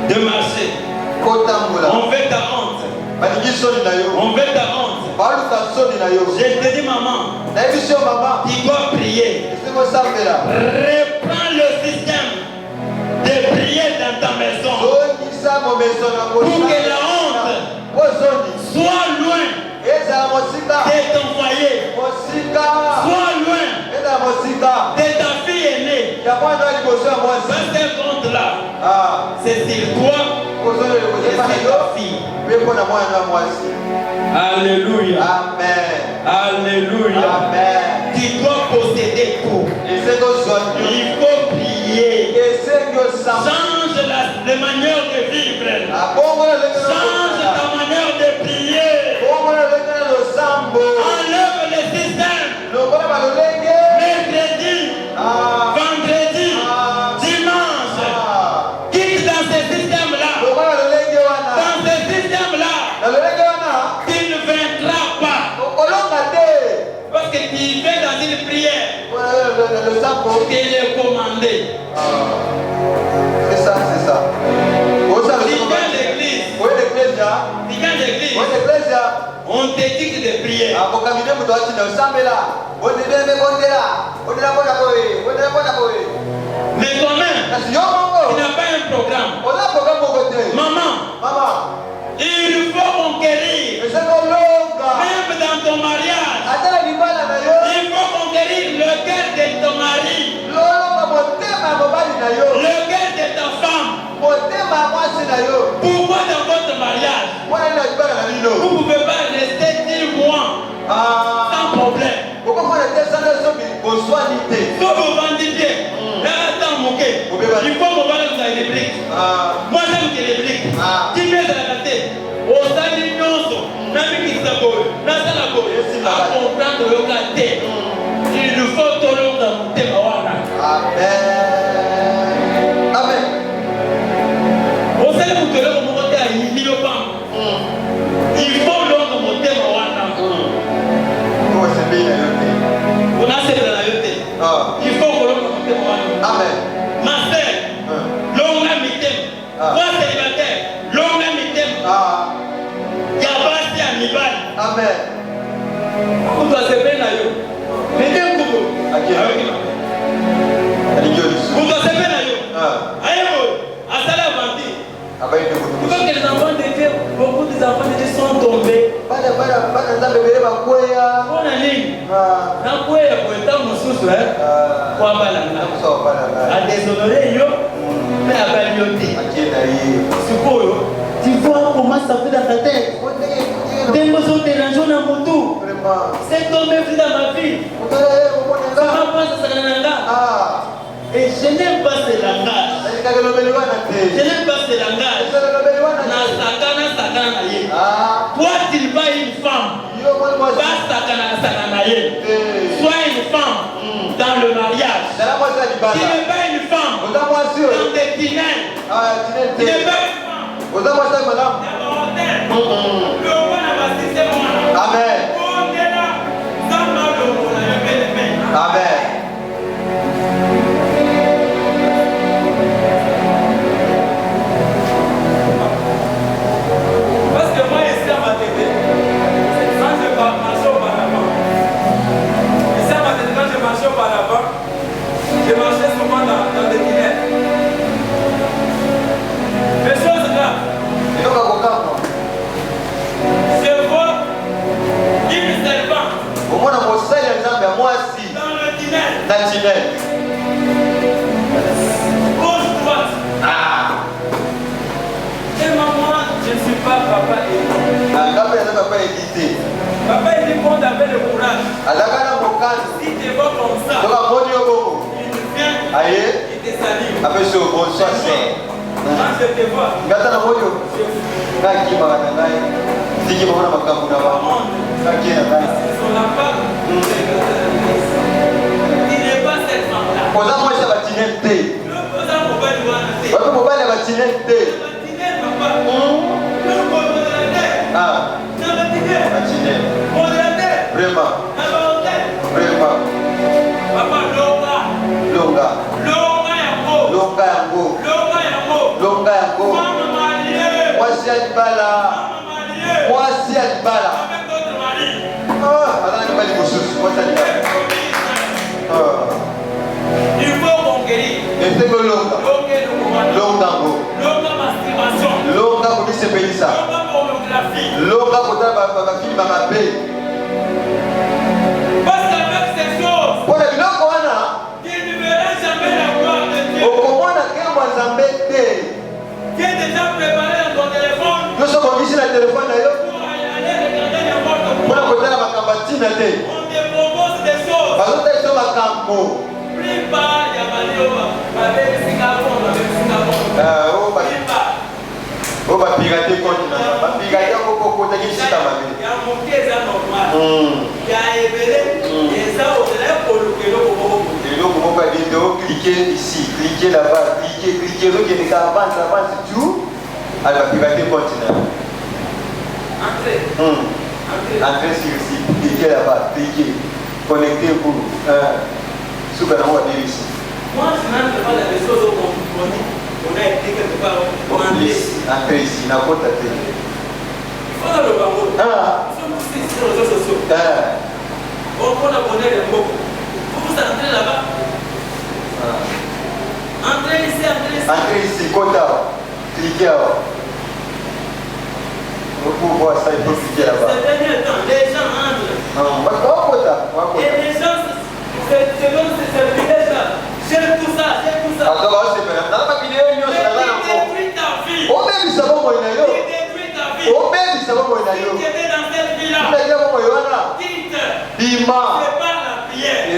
de marcher. On veut ta honte. On veut ta honte. Je te dis maman, tu dois prier. Reprends le système de prier dans ta maison pour que la honte soit loin de ton foyer, soit loin de ta fille aînée. Parce que compte là, c'est sur toi et sur ta fille. Alléluia. Amen. Alléluia. Amen. Tu dois posséder tout. Il faut prier. Change la manière de vivre. Change ta manière de prier. Enlève le système. Mercredi, vendredi, dimanche. Quitte dans ce système-là. Dans ce système-là, tu ne vaincras pas. Parce que tu fais dans une prière. Il est commandé. C'est ça. Tu viens l'église. On te dit de prier. Mais toi-même, tu n'as pas un programme. Maman, il faut conquérir. Même dans ton mariage, il faut conquérir le cœur de ton mari, le cœur de ta femme. Pourquoi dans votre mariage, vous ne pouvez pas rester 10 mois sans problème? Faut vous vendez bien. Attends, mon gars. Il faut me vendre dans les briques. Moi, j'aime que les briques. Qui met dans la tête? Au salut, non, même qui s'abonne. N'a pas la bonne. À comprendre le côté. Il nous faut tout le monde dans mon thème. Amen. Amen. Amen. Vous doit se faire là. Mettez un couteau. Vous doit se faire là. Aïe, à ça la vendée. Vous voyez que les enfants de Dieu, beaucoup des enfants de Dieu sont tombés. On a ligne. Na quoi pour être mon sous pour abalanga. À déshonorer yo, mais à balioter. Tu vois comment ça fait dans ta tête. Des mots sont dérangés dans mon tour. C'est tombé dans ma vie. Ça m'a pensé ça là. Et je n'aime pas ce langage. Je n'aime pas ce langage. Toi, tu n'es pas une femme. Sois une femme dans le mariage. Tu n'es pas une femme dans des dîners. Tu n'es pas une femme. Amen. Amen. Je marchais souvent dans des dîners. Les choses graves. Je vois une servante dans le dîner. Gauche, droite. Et maman, je ne suis pas papa Eddie. Papa Eddie quand avait le courage. Si tu vois comme ça, il vient, il te salue. Quand je te vois, il n'est pas cette femme-là. Il faut conquérir. Parce qu'avec ces choses, il ne verra jamais la gloire de Dieu. Tu es déjà préparé dans ton téléphone pour aller regarder n'importe quoi. On te propose des choses. Prie pas, il y a Maléoba. Avec Singapore, avec Singapore. Prie pas. Il y a mon pied, c'est normal. Il y a Ebele, et ça, on est pour le cliquez ici, cliquez là-bas, cliquez, avance, tout. Elle va pirater continent. Entrez. Entrez sur ici, cliquez là-bas, cliquez. Connectez-vous. Sous le nom de ici. Moi, je n'entre pas dans les choses où on a été quelque part. Entrez ici, n'importe quoi. Il faut dans le barreau. Nous sommes tous ici sur les réseaux sociaux. On peut abonner les mots. Vous entrez là-bas. Entrez ici. Entrez ici, quota. Cliquez là-bas. Pour voir ça, il faut cliquer là-bas. Ces derniers temps, les gens entrent. Et les gens se donnent ces privilèges-là. J'aime tout ça. Détruit ta vie. Si tu étais dans cette vie-là, quitte. Prépare la prière.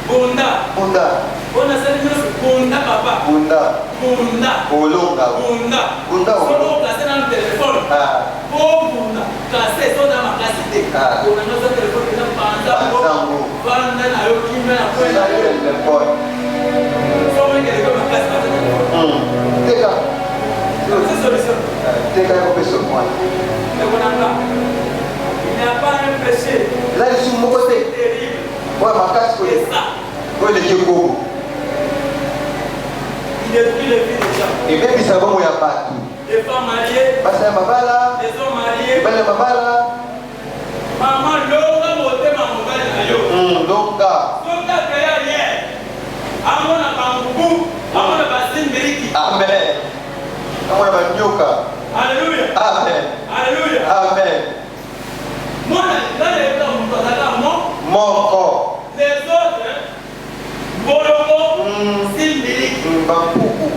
Bunda. On a cette chose, Bunda papa. Bunda. Solo placé dans le téléphone. Oh Bunda. Placé dans ma placité. On a notre téléphone qui est pendant. Banda na yo qui met la pointe. Faut que quelqu'un me place dans le téléphone. C'est solution. Mais on a pas. Il n'y a pas un péché. Là, je suis mon côté. Terrible. Ouais, ma casse, c'est ça. Ouais, les Kéko. Il détruit les vies des gens. Et même si ça va, il n'y a pas tout. Les femmes mariées. Les hommes mariés. Maman, l'homme a monté ma mobile. Donc, amona bangubu, amona basin meriki. Amen. Amona banyoka. Alléluia. Amen. Alléluia. Amen. Moi, dans les temps, moko. Les autres, boloko, sin meriki. Bampuku.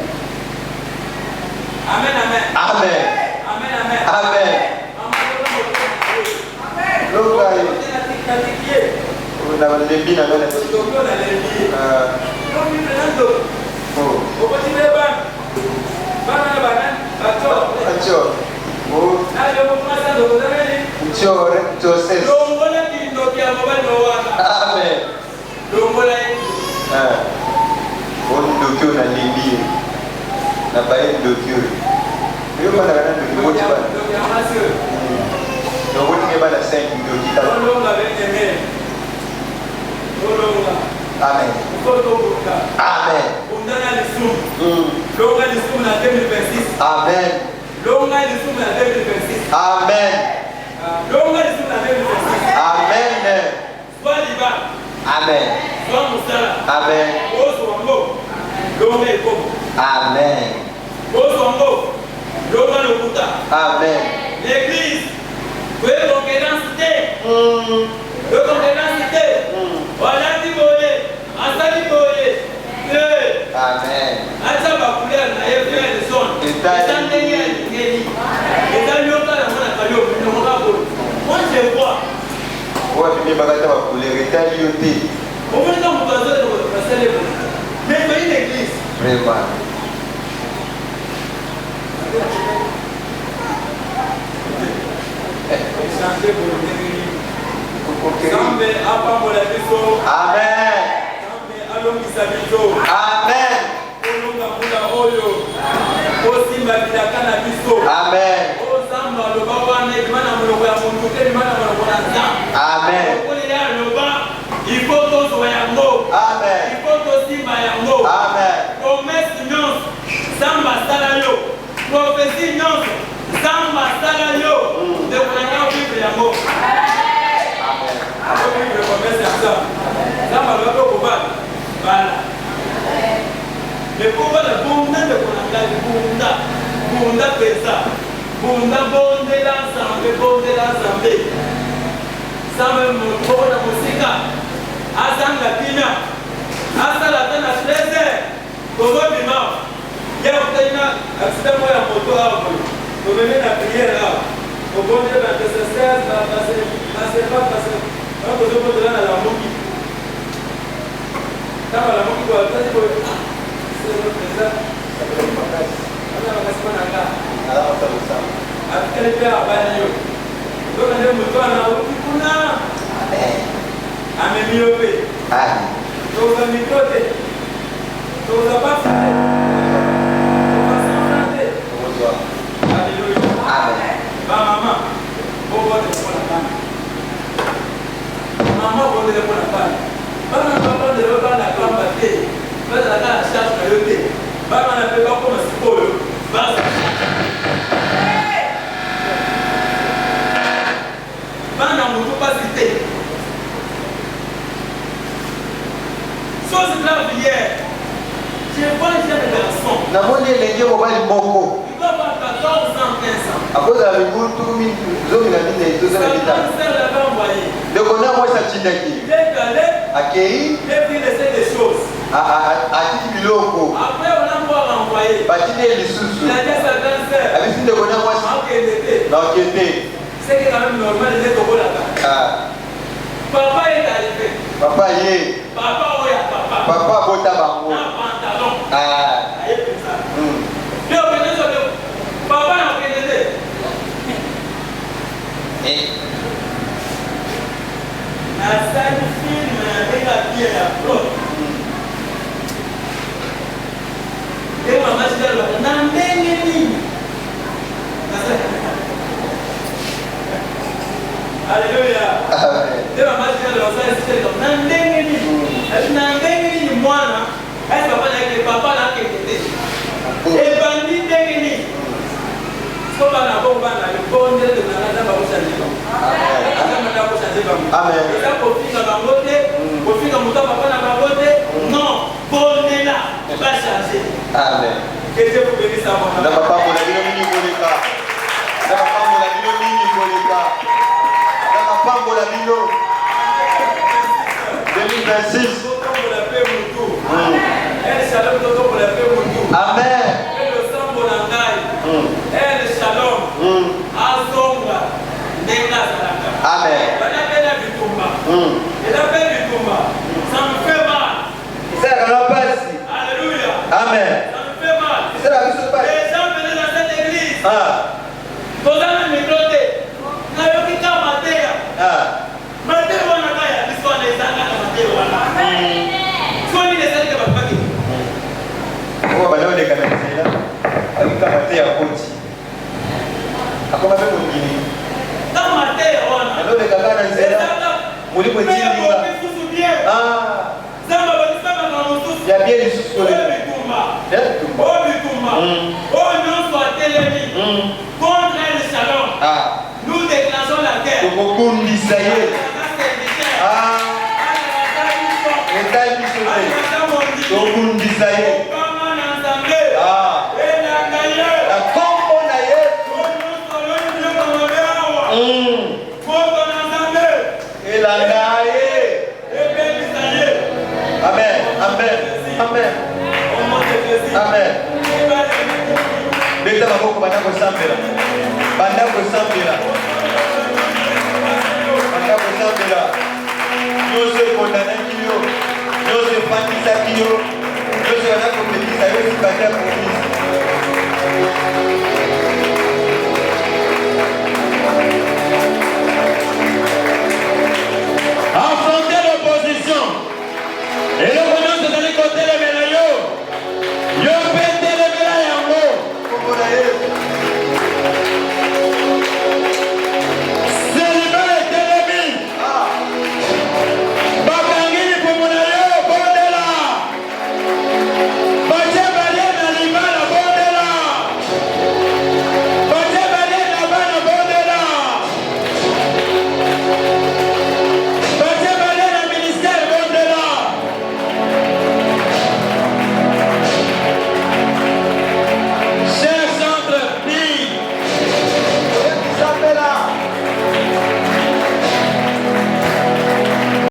Amen, amen. Amen. Amen, amen. Amen. Loka yi. Na balembi na bana. Amen. Amen. Amen. Amen. Amen. Amen. Amen. L'église, vous pouvez donc citer. Le congrégant cité. Voilà dit boye. Asali boye. Amen. Asa ba couleur na yefe les zones. État ndenge ngeli. État yoka na mona kayo no ngabo. Moi je vois. Ouais, mais bagata ba couleur état yoté. Au moins dans mon bazar de passer mais une église. Vraiment. Chantez pour le Zambe apamola biso. Amen. Zambe alongisa biso. Amen. Olonga mula oyo. Osimba bilaka na biso. Amen. Ozamba loba wana imana muloko ya muntu te imana muloko na Nzambe. Amen. Okolela loba il faut tozwa yango. Amen. Il faut tosimba yango. Amen. Promesse nyonso Nzambe asala yo. Prophétie nyonso Nzambe asala yo. Dekolanga vivre yango. Amen. Je promesse à ça. Ça m'a fait beaucoup voilà. Mais pourquoi le bunda de bunda bunda pesa bunda bonde l'ensemble ça même pour la musique asanga pina asala tena plaisir kozo bima ya utena accident moya moto hapo komene na prière là au bonde ba tesa ba passer on peut se poser là la moki. Quand la moki doit être c'est le ça. On a la cascade là. Alors ça le ça. Avec quel père à Banio. Donc on est moto na okuna. Amen. Amen miopé. Amen. Donc on mitote. Donc on va pas faire. On va s'entraîner. Alléluia. Amen. Ma maman. Bon vote pour la femme. Maman bonne de pour la femme. Bana papa de papa na kamba te. Bana na charge na yote. Bana na pepa comme sipolo. Bana. Bana mutu pas cité. Chose grave hier. Je vois un jeune garçon. Na moni elenge mobali moko. Il doit avoir 14 ans, 15 ans. Akoza migulu tumi zomi na mine zomi na mita. Donc on a moi ça tindaki. Il est allé. Akei. Il a laissé des choses. Atiki biloko. Après on a encore renvoyé. Batinde lisusu. Il a dit à sa grand-sœur. Abi sinde kona moi ça. Na okete. C'est que quand même normal il est au là. Papa est arrivé. Papa yé. Papa oya papa. Papa bota bango. Na pantalon. Ah. Yo venez sur le papa n'a pas aidé. Na salle film avec la pierre la flotte. Et maman dit là na ndenge nini. Alléluia. Amen. Et maman dit là ça c'est comme na ndenge nini. Na ndenge nini mwana. Est-ce papa n'a que papa n'a que aidé. Et bandit ndenge nini. Amen. Amen. Que Dieu vous bénisse à mon âme. 2026. Amen. Amen. Ça me fait mal. Alléluia. Amen. Ça me fait mal. Les gens venaient dans cette église. Dans un micro-té. Nous déclenchons la guerre. Amen. Amen. Amen. Amen. Beta maboko banda kosambela. Banda kosambela. Banda kosambela. Nyose kondana kiyo. Nyose pandisa kiyo. Nyose wana kompetisa yo sibanda komisa.